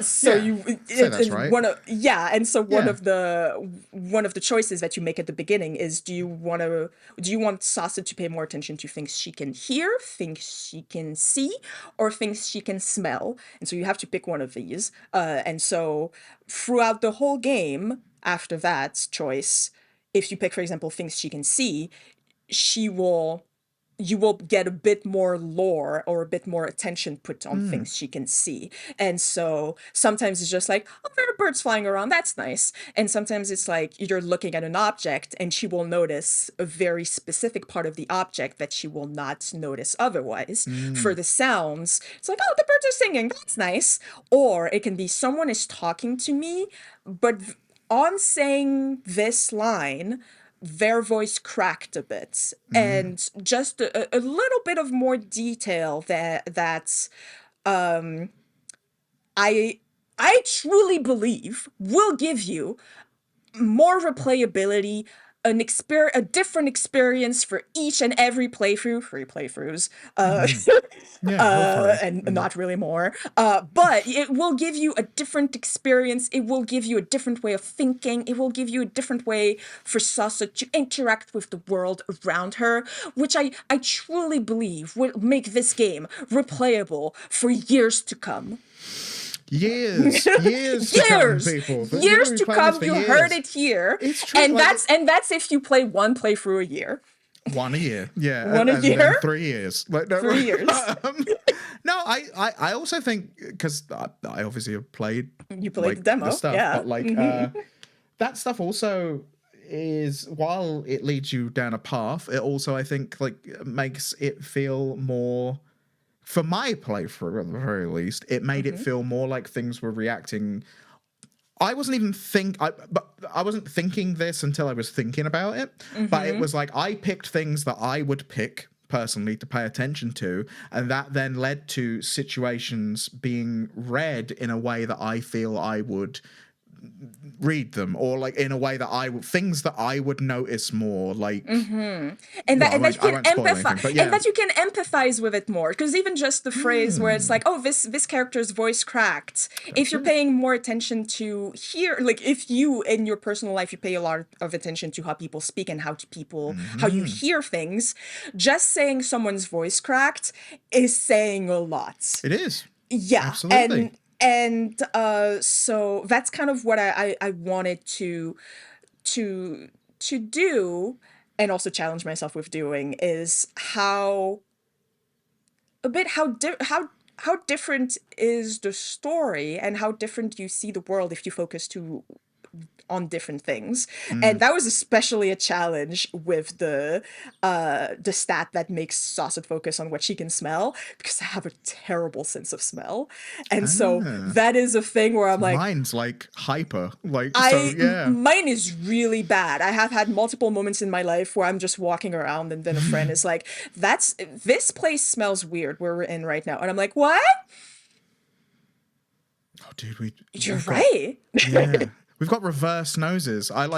So Yeah. you Say that's right. and so Yeah. one of the choices that you make at the beginning is, do you want Sasa to pay more attention to things she can hear, things she can see, or things she can smell? And so you have to pick one of these. And so throughout the whole game, after that choice, if you pick, for example, things she can see, she will you will get a bit more lore or a bit more attention put on things she can see. And so sometimes it's just like, oh, there are birds flying around, that's nice. And sometimes it's like you're looking at an object and she will notice a very specific part of the object that she will not notice otherwise. For the sounds, it's like, oh, the birds are singing, that's nice. Or it can be someone is talking to me, but on saying this line, their voice cracked a bit, and just a little bit of more detail that I I truly believe will give you more replayability, a different experience for each and every playthrough, free playthroughs, Yeah, hopefully. and not really more. But it will give you a different experience. It will give you a different way of thinking. It will give you a different way for Sasa to interact with the world around her, which I truly believe will make this game replayable for years to come. Years to come, people. You're Years gonna be to playing this come. for You years. heard it here. It's true. And like, that's if you play one playthrough a year. one a year. Yeah. One a and year? then 3 years. Like, no, 3 years. no, I also think, because I obviously have played You played like the demo, stuff, yeah. but like that stuff also is, while it leads you down a path, it also, I think, like makes it feel more, for my playthrough at the very least, it made it feel more like things were reacting. I wasn't thinking this until I was thinking about it, but it was like I picked things that I would pick personally to pay attention to, and that then led to situations being read in a way that I feel I would read them, or like in a way that things that I would notice more, like And well, that you can I won't spoil anything, empathize, but yeah. and that you can empathize with it more. Because even just the phrase where it's like, oh, this character's voice cracked. If you're paying more attention to hear, like if you in your personal life you pay a lot of attention to how people speak and how you hear things, just saying someone's voice cracked is saying a lot. It is. Yeah, Absolutely. and so that's kind of what I wanted to do, and also challenge myself with doing, is how different is the story and how different you see the world if you focus on different things. And that was especially a challenge with the stat that makes Sasset focus on what she can smell, because I have a terrible sense of smell. And so that is a thing where I'm like, mine's like hyper, like, so yeah. Mine is really bad. I have had multiple moments in my life where I'm just walking around and then a friend is like, this place smells weird where we're in right now. And I'm like, what? Oh, dude, You're right. Yeah. We've got reverse noses. I am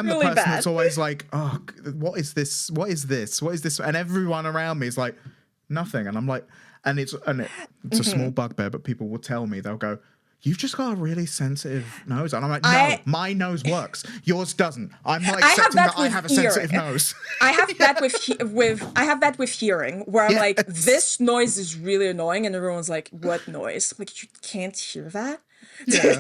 really the person bad. that's always like, oh, what is this? What is this? What is this? And everyone around me is like, nothing. And I'm like, it's a small bugbear, but people will tell me, they'll go, you've just got a really sensitive nose. And I'm like, no, my nose works. Yours doesn't. I'm not accepting that I have a sensitive nose. I have that with hearing, where I'm like, this noise is really annoying, and everyone's like, what noise? I'm like, you can't hear that? Yeah.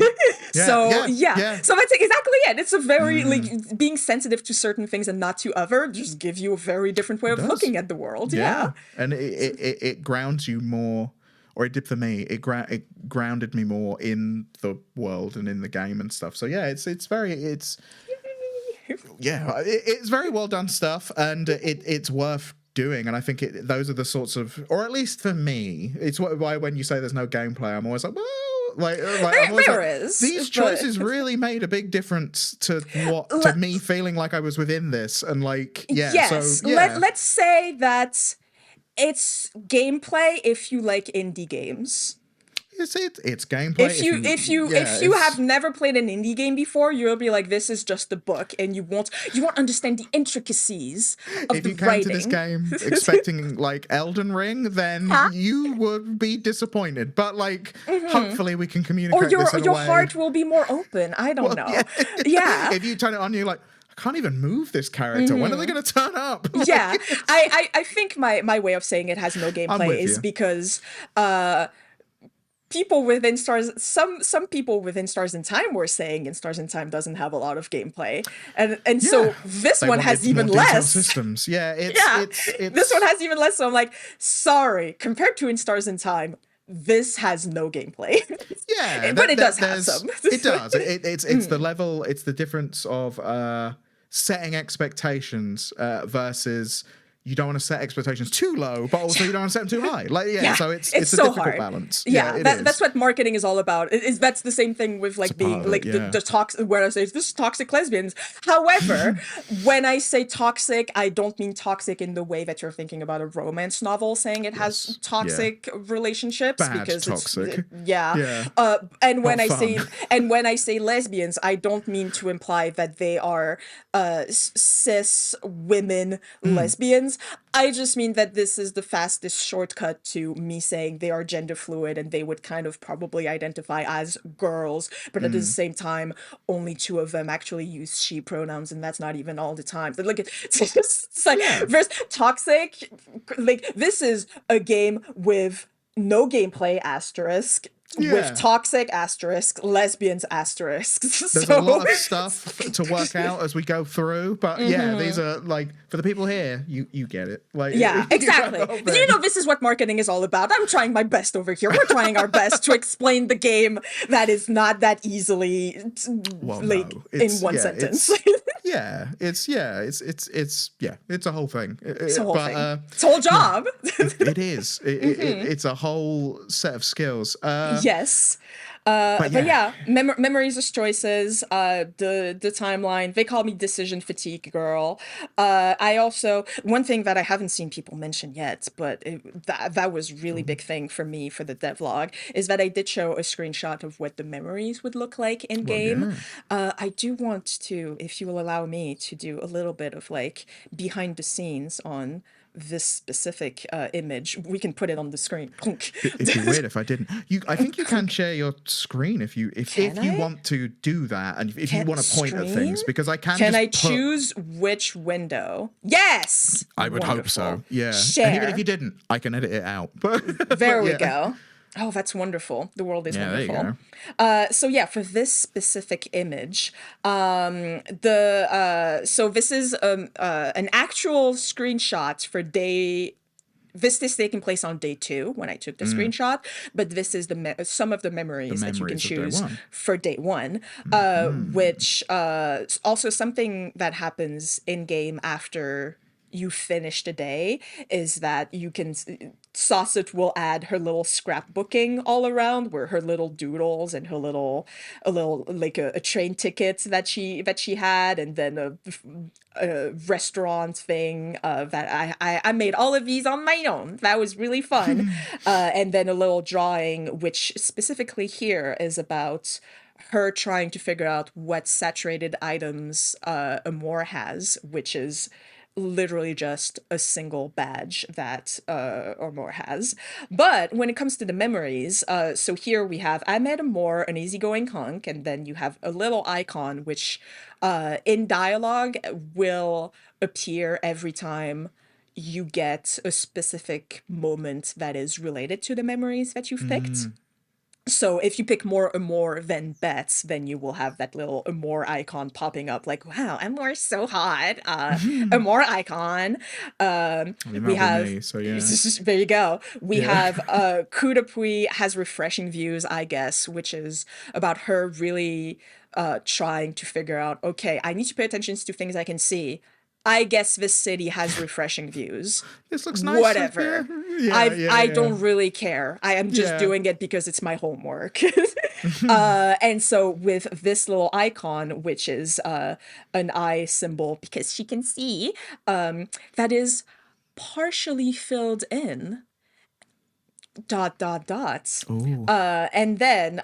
So that's exactly it. It's a very like, being sensitive to certain things and not to other just gives you a very different way of looking at the world. Yeah. And it grounds you more, or it did for me. It grounded me more in the world and in the game and stuff. So yeah, it's very well done stuff, and it's worth doing. And I think those are the sorts of, or at least for me, it's why when you say there's no gameplay, I'm always like, well, Like I'm always There like, is, these but choices really made a big difference to me feeling like I was within this, and like so yes, let's say that it's gameplay if you like indie games. It's gameplay. If you have never played an indie game before, you'll be like, this is just a book, and you won't understand the intricacies of if the you came to this writing. game expecting like Elden Ring, then Huh? you would be disappointed. But like, Mm-hmm. hopefully, we can Or communicate this in a your way. heart will be more open. I don't Well, know. Yeah. if you turn it on, you're like, I can't even move this character. When are they Mm-hmm. going to turn up? Yeah. I think my way of saying it has no I'm gameplay with is you. because people within Stars, some people within Stars in Time were saying in Stars in Time doesn't have a lot of gameplay, and Yeah, so this they one wanted has even more detailed less. systems. Yeah, Yeah, this one it's has even less. So I'm like, sorry, compared to in Stars in Time, this has no gameplay, yeah. but it does have There's some. it does. It's the level. It's the difference of setting expectations versus. You don't want to set expectations too low, but also you don't want to set them too high. Like, Yeah, so it's a so difficult hard. balance. Yeah, Yeah, it is. that's what marketing is all about. That's the same thing with It's a like part being of it. like Yeah. the toxic. Where I say this is toxic lesbians. However, when I say toxic, I don't mean toxic in the way that you're thinking about a romance novel saying it has Yes. Yeah. toxic relationships, Bad because toxic. yeah. Yeah. And Not fun. when I say lesbians, I don't mean to imply that they are cis women lesbians. I just mean that this is the fastest shortcut to me saying they are gender fluid and they would kind of probably identify as girls, but at the same time, only two of them actually use she pronouns, and that's not even all the time. But like, it's like Yeah. versus toxic. Like, this is a game with no gameplay asterisk. With Yeah. toxic asterisk, lesbians asterisk. There's a lot of stuff to work out as we go through, but yeah, these are like for the people here, you get it. Like Yeah, you get exactly. the whole You thing. know, this is what marketing is all about. I'm trying my best over here. We're trying our best to explain the game that is not that easily, Well, like, no, in one sentence. It's a whole thing. It's a whole But thing. It's a whole job. it is. It's a whole set of skills. Yes. But But yeah, yeah, memories as choices, the timeline. They call me decision fatigue girl. I also, one thing that I haven't seen people mention yet, but that was really big thing for me for the devlog, is that I did show a screenshot of what the memories would look like in well, game. yeah. I do want to, if you will allow me, to do a little bit of like behind the scenes on this specific image. We can put it on the screen. It'd be weird if I didn't. I think you can share your screen if you Can I? want to do that, and if you Can- want to point at screen? things, because I can. Can just I put- choose which window? Yes! I would hope so. Wonderful. Yeah. Share. And even if you didn't, I can edit it out. But There we yeah. go. Oh, that's wonderful. The world is Yeah, there you wonderful. go. So yeah, for this specific image, so this is an actual screenshot for day. This is taking place on day 2 when I took the screenshot, but this is some of the memories that you can memories of day choose 1. for day 1, which also something that happens in game after you finish the day is that you can Saucet will add her little scrapbooking all around, where her little doodles and her a little like a train ticket that she had, and then a restaurant thing that I made all of these on my own. That was really fun. And then a little drawing, which specifically here is about her trying to figure out what saturated items Amor has, which is literally just a single badge that Amor has. But when it comes to the memories, so here we have Ahmed Amor, an easygoing hunk, and then you have a little icon which in dialogue will appear every time you get a specific moment that is related to the memories that you've picked. So if you pick more Amor than Bets, then you will have that little Amor icon popping up, like, wow, Amor's so hot. Amor icon. We have me, so yeah. there you go. We have Kudapui has refreshing views, I guess, which is about her really trying to figure out, okay, I need to pay attention to things I can see. I guess this city has refreshing views. This looks nice. Yeah, Whatever. yeah, yeah, I yeah. don't really care. I am just Yeah. doing it because it's my homework. And so with this little icon, which is an eye symbol, because she can see, that is partially filled in dot dot dots. Ooh. And then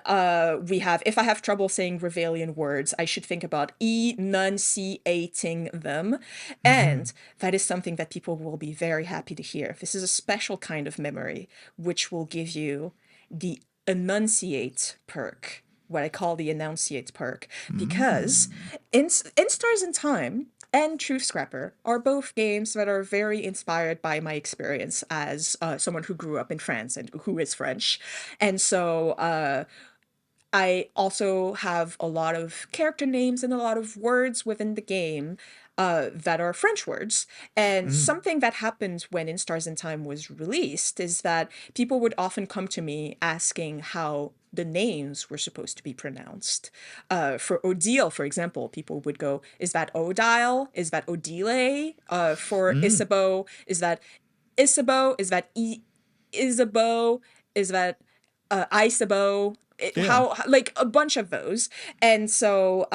we have, if I have trouble saying Revalian words, I should think about enunciating them. And that is something that people will be very happy to hear. This is a special kind of memory, which will give you the enunciate perk, what I call the enunciate perk, because in Stars in Time and Truth Scrapper are both games that are very inspired by my experience as someone who grew up in France and who is French. And so I also have a lot of character names and a lot of words within the game that are French words. And something that happened when In Stars in Time was released is that people would often come to me asking how the names were supposed to be pronounced. For Odile, for example, people would go, is that Odile? Is that Odile? For Isabeau, is that Isabeau? Is that Isabeau? Is that Isabeau? Yeah. How, like a bunch of those. And so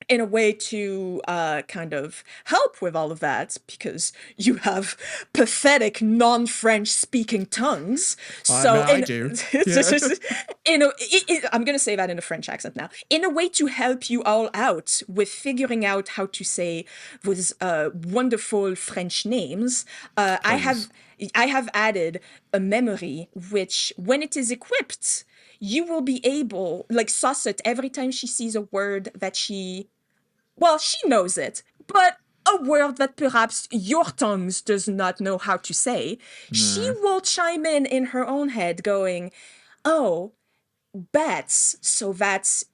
in a way to kind of help with all of that, because you have pathetic non-French speaking tongues. So No, I do. Yeah. I'm going to say that in a French accent now. In a way to help you all out with figuring out how to say those wonderful French names, I have added a memory which, when it is equipped, you will be able, like Saucet, every time she sees a word that she knows it, but a word that perhaps your tongues does not know how to say, she will chime in her own head going, oh, bats, so that's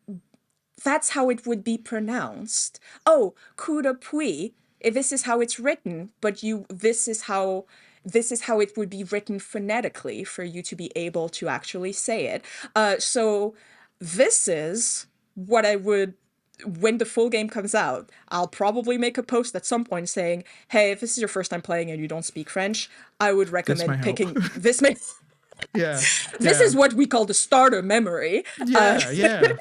how it would be pronounced. Oh, coup de puits, this is how it's written, but this is how it would be written phonetically for you to be able to actually say it. So this is what I would, when the full game comes out, I'll probably make a post at some point saying, hey, if this is your first time playing and you don't speak French, I would recommend picking this. Yeah. This is what we call the starter memory. Yeah, yeah.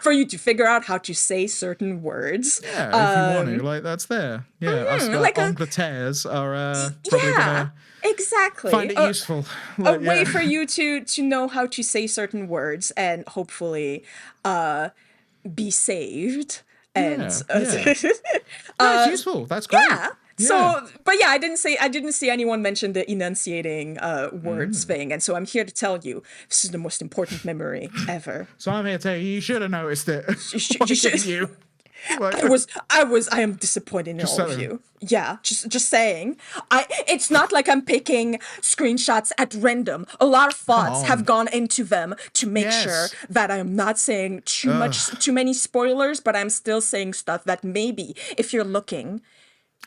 For you to figure out how to say certain words. Yeah, if you want to, like, that's there. Yeah, us like Angleterres are probably gonna exactly. find it useful. A Like, way for you to know how to say certain words and hopefully be saved. And no, it's useful. That's great. yeah. So, but yeah, I didn't see anyone mention the enunciating words thing, and so I'm here to tell you this is the most important memory ever. So I'm here to tell you, you should have noticed it. You should. You. Like, I am disappointed in all of you. Yeah, just saying. It's not like I'm picking screenshots at random. A lot of thoughts have gone into them to make sure that I am not saying too many spoilers, but I'm still saying stuff that maybe, if you're looking,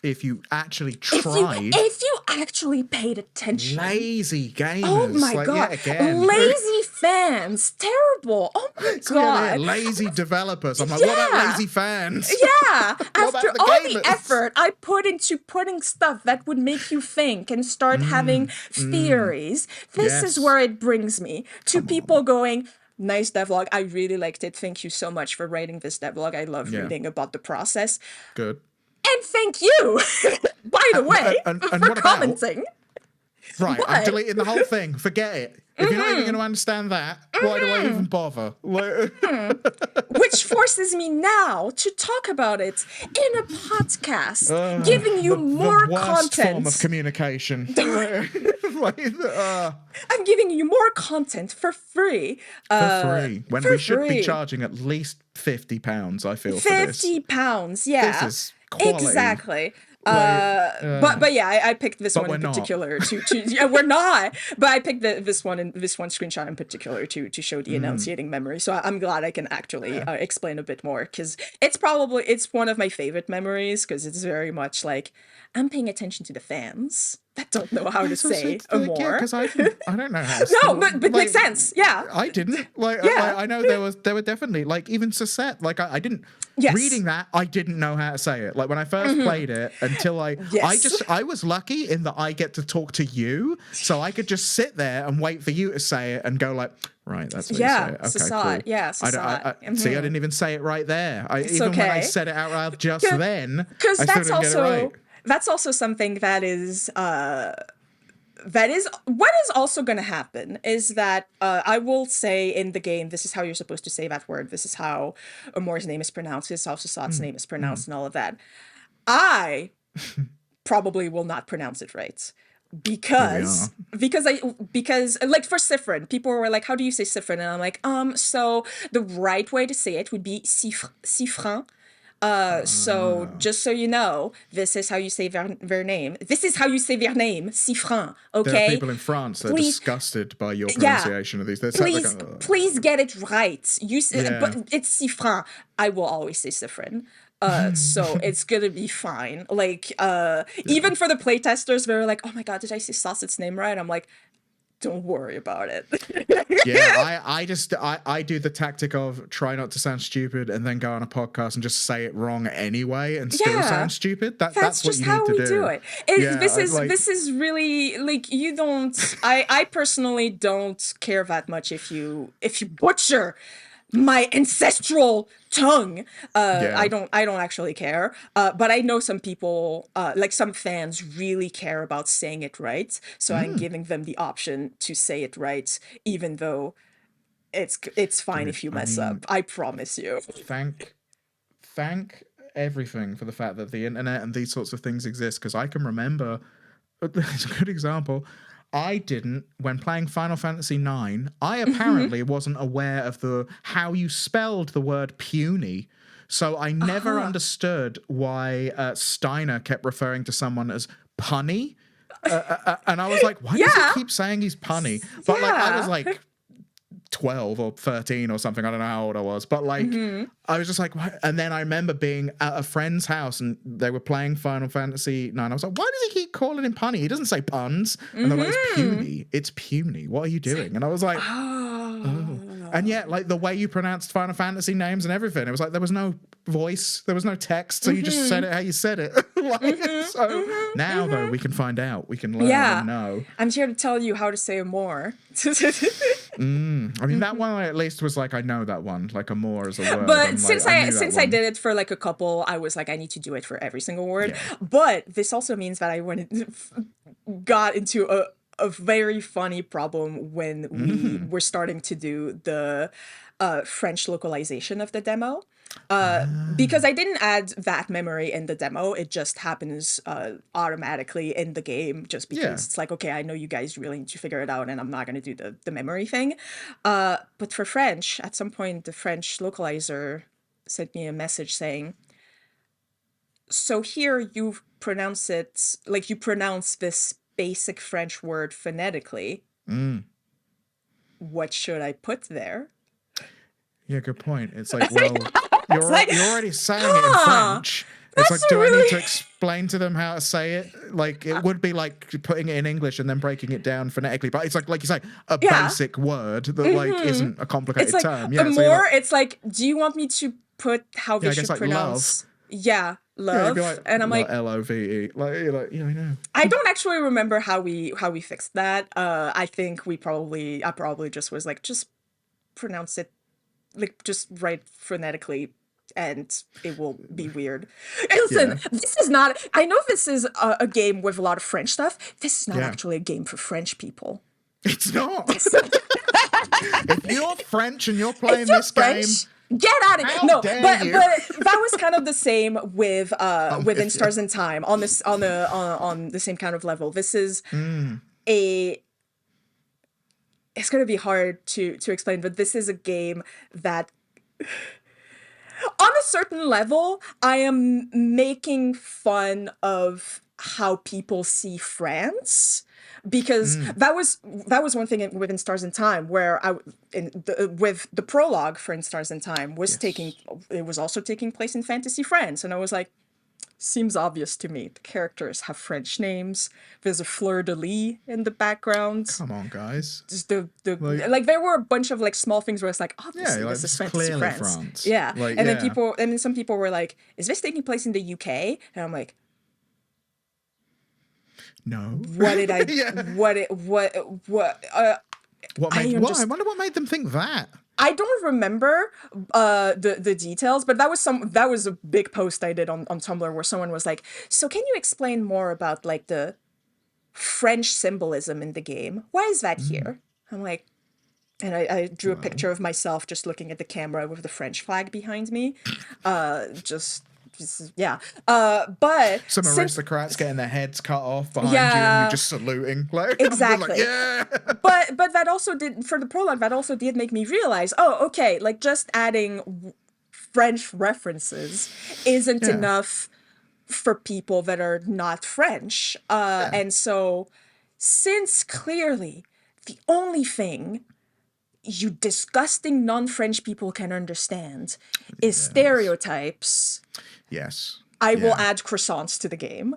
if you actually tried. If you actually paid attention. Lazy gamers. Oh my god. Lazy fans. Terrible. Oh my god. Lazy developers. I'm like, what about lazy fans? Yeah. After all the effort I put into putting stuff that would make you think and start having theories, this is where it brings me to people going, nice devlog. I really liked it. Thank you so much for writing this devlog. I love reading about the process. Good. And thank you, by the way, for commenting. Right, I'm deleting the whole thing. Forget it. If you're not even going to understand that, why do I even bother? Which forces me now to talk about it in a podcast, giving you more the worst content. Form of communication. I'm giving you more content for free. When we should be charging at least £50, I feel, for this. £50, yeah. This is quality. Exactly. But yeah, I picked this one in particular to yeah, we're not. But I picked this one screenshot in particular to show the enunciating memory. So I'm glad I can actually explain a bit more, because it's one of my favorite memories, because it's very much like I'm paying attention to the fans. that don't know how I to so say said like, yeah, more. because I don't know how to No, spell, but makes sense. Yeah. I didn't Yeah. I know there were definitely like even Sosette, like I didn't Yes. reading that, I didn't know how to say it. Like when I first played it until Yes. I was lucky in that I get to talk to you, so I could just sit there and wait for you to say it and go like, right, that's how you say Yeah. it. Okay, Sasat. cool. Yeah. Sasat. See, I didn't even say it right there. It's Even when I okay. said it out loud just then, Because I still didn't get it right. that's also something that is what is also going to happen is that I will say in the game, this is how you're supposed to say that word. This is how Amor's name is pronounced. This is how Sasat's name is pronounced, and all of that. I probably will not pronounce it right Here we are. because like for Sifrin, people were like, how do you say Sifrin? And I'm like, so the right way to say it would be Sifrin. So just so you know, this is how you say their name. This is how you say their name, Sifrin. There are Okay, people in France that are please, disgusted by your yeah, pronunciation of these. They sound like please get it right. yeah. But it's Sifrin. I will always say Sifrin. So it's gonna be fine. Like, even for the playtesters, they were like, "Oh my god, did I say Sauce's name right?" I'm like, "Don't worry about it." Yeah, I do the tactic of try not to sound stupid and then go on a podcast and just say it wrong anyway and still Yeah. sound stupid. That's what just you how need to we do it. Yeah, This is really like you don't. I personally don't care that much if you butcher my ancestral tongue. I don't actually care. But I know some people, like some fans, really care about saying it right. So I'm giving them the option to say it right, even though it's fine Dude, if you I mess mean, up. I promise you. thank everything for the fact that the internet and these sorts of things exist, because I can remember it's a good example. I didn't, when playing Final Fantasy IX, I apparently wasn't aware of how you spelled the word puny. So I never understood why Steiner kept referring to someone as punny. And I was like, why does he Yeah. keep saying he's punny? But like, I was Yeah. like 12 or 13 or something. I don't know how old I was, but like, I was just like, what? And then I remember being at a friend's house and they were playing Final Fantasy IX. I was like, why does he keep calling him punny? He doesn't say puns. And they're like, it's puny. It's puny. What are you doing? And I was like, oh. And yet, like the way you pronounced Final Fantasy names and everything, it was like there was no voice, there was no text, so you just said it how you said it. Now, though, we can find out. We can learn and know. I'm here to tell you how to say more. I mean, that one at least was like, I know that one, like a more as a word. But since I did it for like a couple, I was like, I need to do it for every single word. Yeah. But this also means that I got into a very funny problem when we were starting to do the French localization of the demo. Because I didn't add that memory in the demo, it just happens automatically in the game, just because it's like, okay, I know you guys really need to figure it out, and I'm not going to do the memory thing. But for French, at some point, the French localizer sent me a message saying, so here you pronounce it, like you pronounce this basic French word phonetically. What should I put there? Yeah, good point. It's like, well, you're already saying it in French. It's like, do I need to explain to them how to say it? Like, it would be like putting it in English and then breaking it down phonetically. But it's like you say, a basic word that like isn't a complicated it's like, term. Yeah, it's like, do you want me to put how they should pronounce? Love. Yeah, love. Yeah, like, and I'm like, LOVE. Like, you're like, yeah, I know. I don't actually remember how we fixed that. I think I probably just was like, just pronounce it, like just write phonetically, and it will be weird. And listen, this is not. I know this is a game with a lot of French stuff. This is not actually a game for French people. It's not. If you're French and you're playing this game, get at it. How No, dare but you. that was kind of the same with In Stars and Time on the same kind of level. This is it's going to be hard to explain, but this is a game that on a certain level, I am making fun of how people see France, because that was one thing within Stars in Time where with the prologue for In Stars in Time was also taking place in fantasy France, and I was like, seems obvious to me. The characters have French names. There's a fleur-de-lis in the background. Come on, guys. Just like there were a bunch of like small things where it's like, obviously this is fantasy clearly France. France. Yeah. Like, and then some people were like, is this taking place in the UK? And I'm like, no. what did I I wonder what made them think that. I don't remember the details, but that was a big post I did on Tumblr where someone was like, so can you explain more about like the French symbolism in the game? Why is that here? I'm like, and I drew a picture of myself just looking at the camera with the French flag behind me. But some aristocrats getting their heads cut off behind you and you just saluting. Like, exactly. Like, yeah. But that also did, for the prologue, that also did make me realize, oh, okay, like just adding French references isn't enough for people that are not French. And so, since clearly the only thing you disgusting non-French people can understand is stereotypes. Yes. I will add croissants to the game.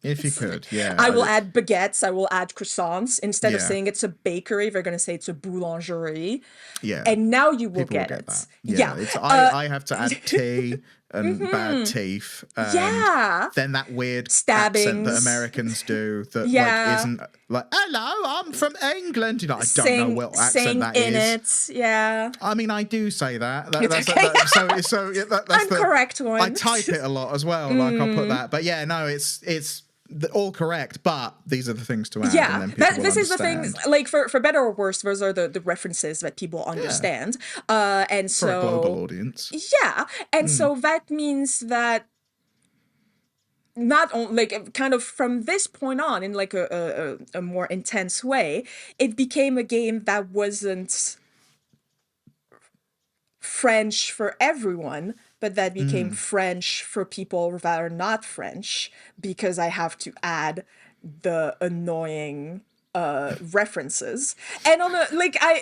If you could, yeah. I will add baguettes. I will add croissants. Instead of saying it's a bakery, they're going to say it's a boulangerie. Yeah. And now you will People get will it. that. Yeah. I have to add tea and bad teeth. Then that weird stabbings accent that Americans do that like isn't like, hello, I'm from England. You know, I don't know what accent that is. Yeah. I mean, I do say that. That's I'm the correct one. I type it a lot as well. Like I'll put that. But yeah, no, it's all correct, but these are the things to add. Yeah, and then this is the thing. Like for better or worse, those are the references that people understand. And so for a global audience. Yeah, and so that means that not only like kind of from this point on, in like a more intense way, it became a game that wasn't French for everyone, but that became French for people that are not French, because I have to add the annoying references. And on a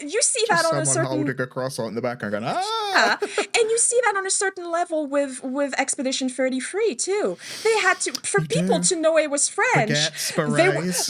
you see that on a certain, someone holding a croissant in the background going, and you see that on a certain level with Expedition 33 too. They had to, for people to know it was French,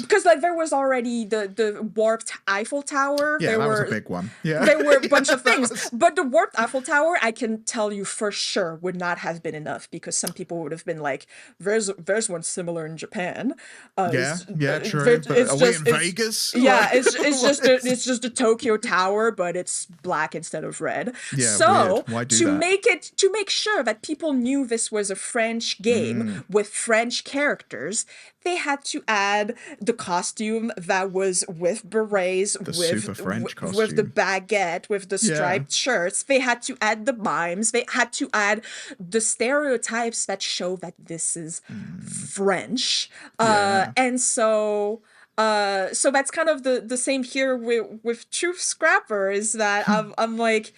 because like there was already the warped Eiffel Tower. Yeah, that was a big one. Yeah, there were a bunch of things, but the warped Eiffel Tower, I can tell you for sure, would not have been enough, because some people would have been like, "There's one similar in Japan." True. But are we in Vegas? Yeah, it's just a Tokyo Tower, but it's black instead of red. Yeah, so why do that? to make sure that people knew this was a French game with French characters, they had to add the costume that was with berets, with super French costume, with the baguette, with the striped shirts. They had to add the mimes. They had to add the stereotypes that show that this is French. And so that's kind of the same here with Truth Scrapper, is that I'm like,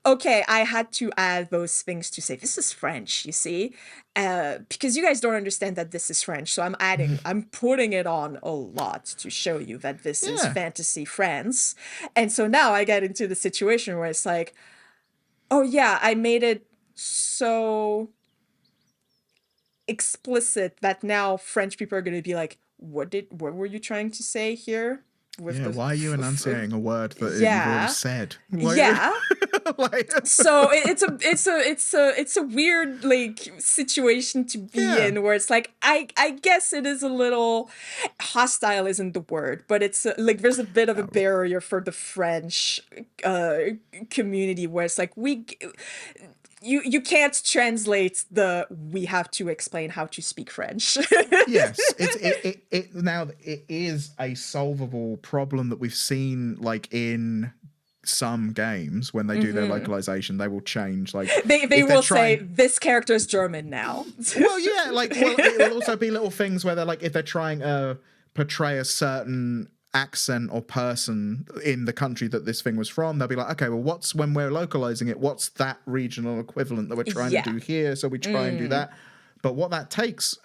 okay, I had to add those things to say this is French, you see, because you guys don't understand that this is French, so I'm putting it on a lot to show you that this is fantasy France. And so now I get into the situation where it's like, oh yeah, I made it so explicit that now French people are going to be like, what were you trying to say here? Why are you enunciating a word that you've already said? So it's a weird like situation to be in, where it's like I guess it is a little hostile, isn't the word, but it's like there's a bit of a barrier for the French community, where it's like you can't translate we have to explain how to speak French. Yes, it is a solvable problem that we've seen like in some games. When they do their localization, they will change, like they will say this character is German now. It will also be little things where they're like, if they're trying to portray a certain accent or person in the country that this thing was from, they'll be like, okay, well, when we're localizing it, what's that regional equivalent that we're trying to do here? So we try and do that. But what that takes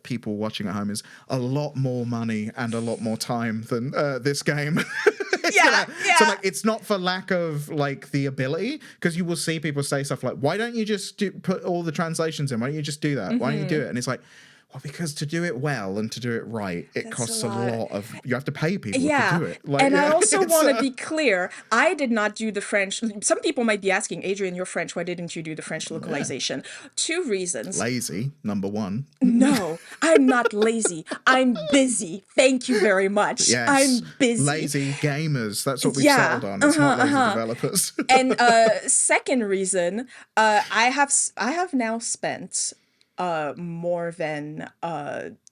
people watching at home is a lot more money and a lot more time than this game Yeah, So yeah. like, it's not for lack of like the ability, because you will see people say stuff like, why don't you just put all the translations in? Why don't you just do that? Why don't you do it? And it's like, well, because to do it well and to do it right, it That's costs a a lot. lot of, you have to pay people Yeah. to do it. Like, And I yeah, also it's want to be clear. I did not do the French. Some people might be asking, Adrienne, you're French. Why didn't you do the French localization? Two reasons. lazy, number one. No, I'm not lazy. I'm busy. Thank you very much. Yes. I'm busy. Lazy gamers. That's what we've Yeah. settled on. It's not lazy developers. And second reason, I have now spent more than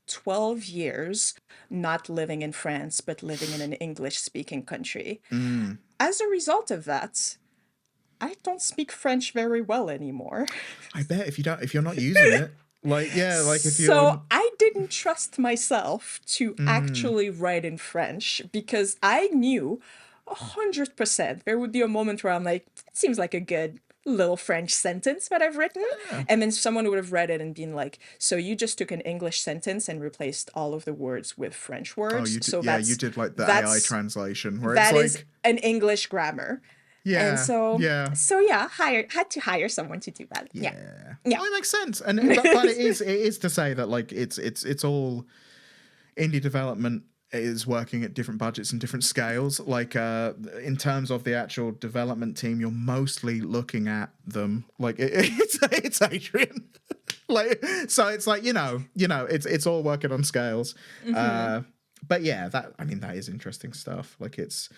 12 years not living in France, but living in an English-speaking country. As a result of that, I don't speak French very well anymore. I bet if you're not using it, like, yeah, like if you're... So I didn't trust myself to actually write in French because I knew 100% there would be a moment where I'm like, that seems like a good little French sentence that I've written. And then someone would have read it and been like, so you just took an English sentence and replaced all of the words with French words. Oh, you did, so yeah, you did like the AI translation where that it's is like... an English grammar. Yeah, And so yeah. had to hire someone to do that. Yeah. Well, it makes sense, but it is to say that like it's all indie development is working at different budgets and different scales. Like in terms of the actual development team, you're mostly looking at them like it's Adrienne. Like, so it's like you know it's all working on scales. But yeah, that is interesting stuff. Like it's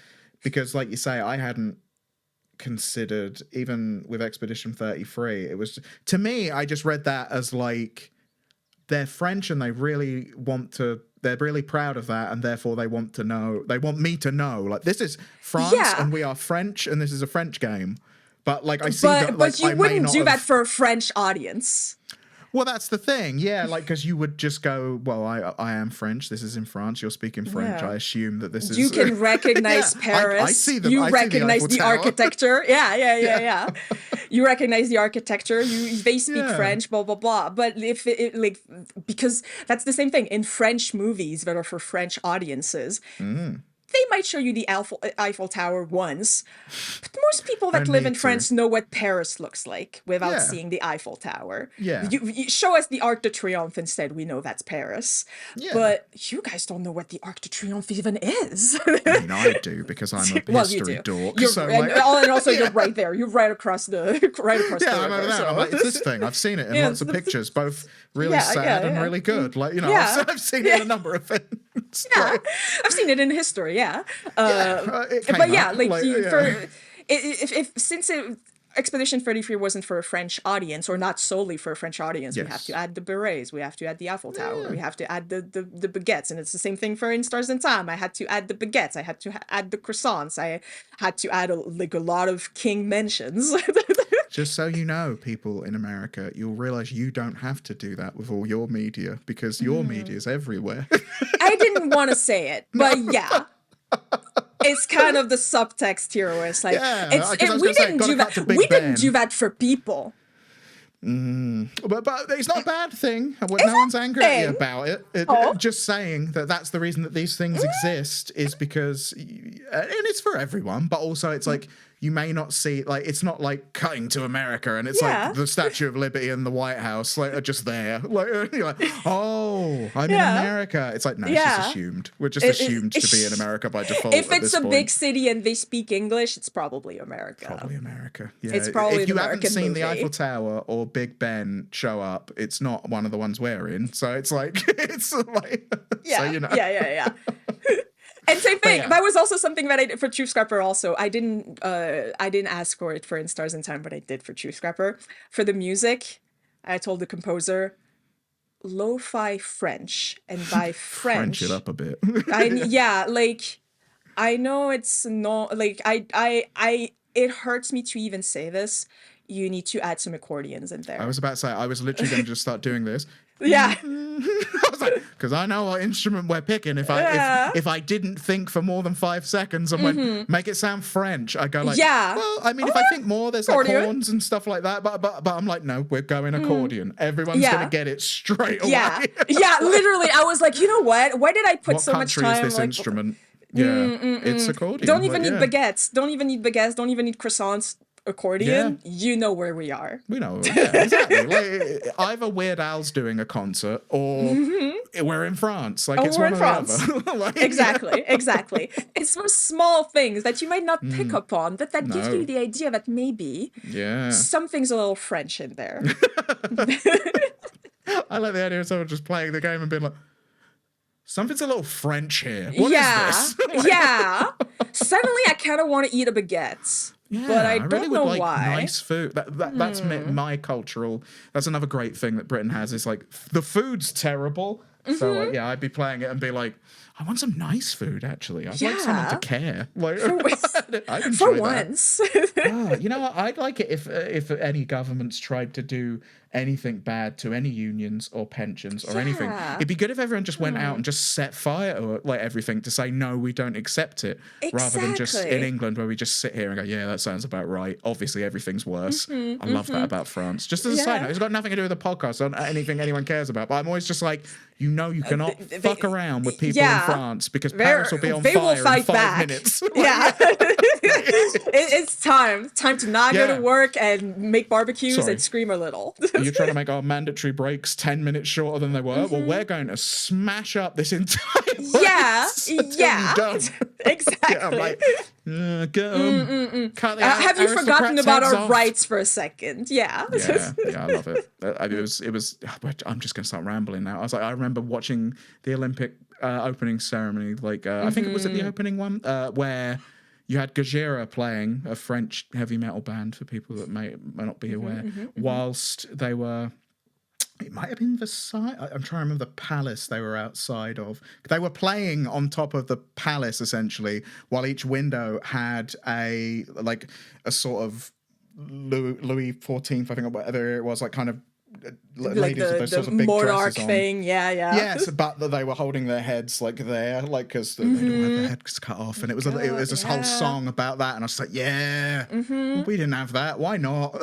because like you say, I hadn't considered, even with Expedition 33, it was, to me, I just read that as like they're French and they're really proud of that, and therefore they want me to know like this is France and we are French and this is a French game. But like I see that, like, but you I wouldn't do that have... for a French audience. Well, that's the thing, yeah. Like, because you would just go, well, I am French. This is in France. You're speaking French. I assume that this is. You can recognize Paris. I see them. You I recognize see the architecture. Yeah. You recognize the architecture. They speak French. Blah blah blah. But if it like, because that's the same thing in French movies that are for French audiences. They might show you the Eiffel Tower once, but most people that live in France know what Paris looks like without seeing the Eiffel Tower. Yeah. You show us the Arc de Triomphe instead, we know that's Paris. Yeah. But you guys don't know what the Arc de Triomphe even is. I mean, I do, because I'm a history dork. And also you're right there. You're right across the river. I'm over there. I'm like, it's this thing. I've seen it in lots of pictures, both really sad and really good. Like, I've seen it in a number of things. Yeah, I've seen it in history. Yeah, since Expedition 33 wasn't for a French audience, or not solely for a French audience, we have to add the berets, we have to add the Eiffel Tower, we have to add the baguettes, and it's the same thing for In Stars and Time. I had to add the baguettes, I had to add the croissants, I had to add a lot of king mentions. Just so you know, people in America, you'll realize you don't have to do that with all your media, because your media is everywhere. I didn't want to say it, but yeah. It's kind of the subtext here where it's like, we didn't do that for people. But it's not a bad thing. No one's angry at you about it. Just saying that's the reason that these things exist, is because, and it's for everyone, but also it's like, you may not see, like, it's not like cutting to America and it's like the Statue of Liberty and the White House like are just there. Like, you're like, oh, I'm in America. It's like, no, it's just assumed. We're just assumed to be in America by default. If it's a big city and they speak English, it's probably America. Probably America. Yeah. It's probably if you American haven't seen movie. the Eiffel Tower or Big Ben show up, it's not one of the ones we're in. So it's like, so you know. Yeah. And same thing. That was also something that I did for Truth Scrapper. Also, I didn't ask for it for In Stars and Time, but I did for Truth Scrapper. For the music, I told the composer, lo-fi French, and by French, French it up a bit. I know it's not like it hurts me to even say this. You need to add some accordions in there. I was about to say, I was literally going to just start doing this. Yeah. I was like, because I know what instrument we're picking. If I didn't think for more than 5 seconds and went, make it sound French, I go like, well, I mean, if I think more, there's like horns and stuff like that. But I'm like, no, we're going accordion. Everyone's going to get it straight away. Yeah, literally. I was like, you know what? Why did I put so much time? What country is this instrument? Yeah, it's accordion. Don't even need baguettes. Don't even need baguettes. Don't even need croissants. Accordion. Yeah. You know where we are. We know, yeah, exactly. Like either Weird Al's doing a concert or we're in France. Like it's we're one in or France. the other. Like, Exactly. It's those small things that you might not pick up on, but that gives you the idea that maybe something's a little French in there. I like the idea of someone just playing the game and being like, something's a little French here. What is this? Yeah. Suddenly I kind of want to eat a baguette. Yeah, but I really don't know would like why. nice food. That's my cultural. That's another great thing that Britain has is like the food's terrible. So like, yeah, I'd be playing it and be like, I want some nice food. Actually, I'd like someone to care. Like, I'd enjoy for that. once. You know what? I'd like it if any governments tried to do anything bad to any unions or pensions or anything. It'd be good if everyone just went out and just set fire to like everything to say no, we don't accept it, rather than just in England where we just sit here and go, yeah, that sounds about right. Obviously, everything's worse. I love that about France. Just as a side note, it's got nothing to do with the podcast or anything anyone cares about. But I'm always just like, you cannot fuck around with people in France because Paris will be on fire in 5 minutes. Yeah. It's time to not go to work and make barbecues and scream a little. You're trying to make our mandatory breaks 10 minutes shorter than they were. Well, we're going to smash up this entire place. Exactly. I'm like, cut the have you forgotten about our off. rights for a second? Yeah, I love it. It was. I'm just going to start rambling now. I remember watching the Olympic opening ceremony. Like, I think it was at the opening one where you had Gajira playing, a French heavy metal band for people that may not be aware, whilst they were. It might have been Versailles. I'm trying to remember the palace they were outside of. They were playing on top of the palace, essentially, while each window had a sort of Louis XIV, I think, or whatever it was, like kind of ladies with those sorts of big monarch dresses thing. on. Yes, but they were holding their heads like there, like because they don't have their heads cut off, and it was this whole song about that, and I was like, well, we didn't have that. Why not?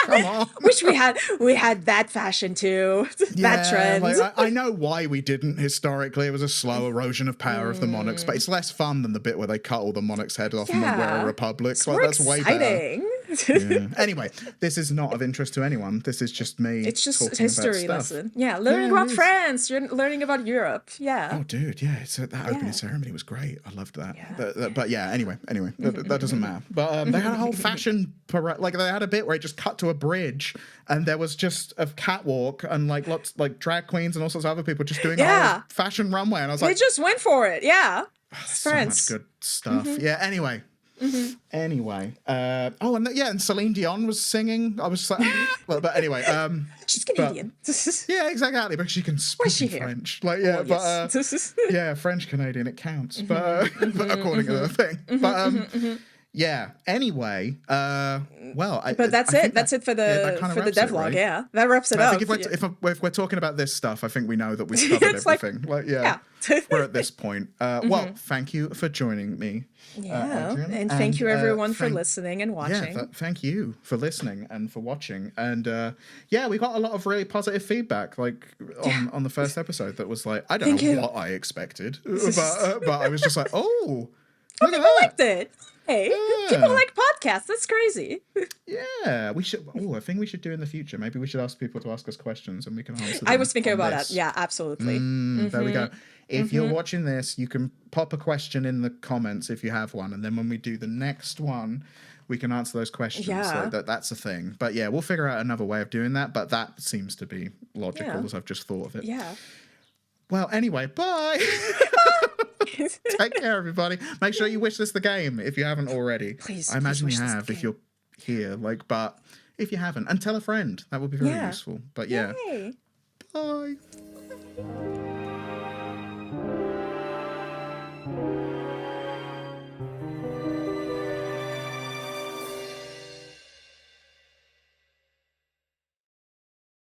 Come on. Wish we had that fashion too. That trend. Like, I know why we didn't historically. It was a slow erosion of power of the monarchs, but it's less fun than the bit where they cut all the monarchs' heads off and then wear a republic. It's like, more that's exciting. Way better. Anyway, this is not of interest to anyone. This is just me. It's just a history lesson. Yeah, learning about France. You're learning about Europe. Yeah. Oh, dude, yeah. So that opening ceremony was great. I loved that. Yeah. But yeah, anyway, that doesn't matter. But they had a whole fashion parade. Like they had a bit where it just cut to a bridge, and there was just a catwalk and like lots like drag queens and all sorts of other people just doing a whole fashion runway. And I was like, they just went for it. Yeah. So much good stuff. Yeah. Anyway. And Celine Dion was singing. I was just like, but anyway, she's Canadian. Yeah, exactly. But she can speak French. Like, French Canadian, it counts. But according to the thing. But yeah. Anyway, but that's it. That's it for the devlog. Right? Yeah, that wraps it up. I think if we're talking about this stuff, I think we know that we've covered everything. We're at this point. Well, thank you for joining me. Adrienne, and thank you everyone for listening and watching. Yeah, thank you for listening and for watching. And we got a lot of really positive feedback, like on the first episode. That was like, I don't know what I expected, but I was just like, oh, look at that. Liked it. Hey, people like podcasts. That's crazy. Yeah, we should. Oh, a thing we should do in the future. Maybe we should ask people to ask us questions and we can answer them. I was thinking about that. Yeah, absolutely. There we go. If you're watching this, you can pop a question in the comments if you have one, and then when we do the next one, we can answer those questions. Yeah. So that's a thing. But yeah, we'll figure out another way of doing that. But that seems to be logical as I've just thought of it. Yeah. Well, anyway, bye. Take care, everybody. Make sure you wishlist the game if you haven't already. Please. I imagine you have if you're here. But if you haven't, and tell a friend. That would be very useful. But yeah. Yay. Bye.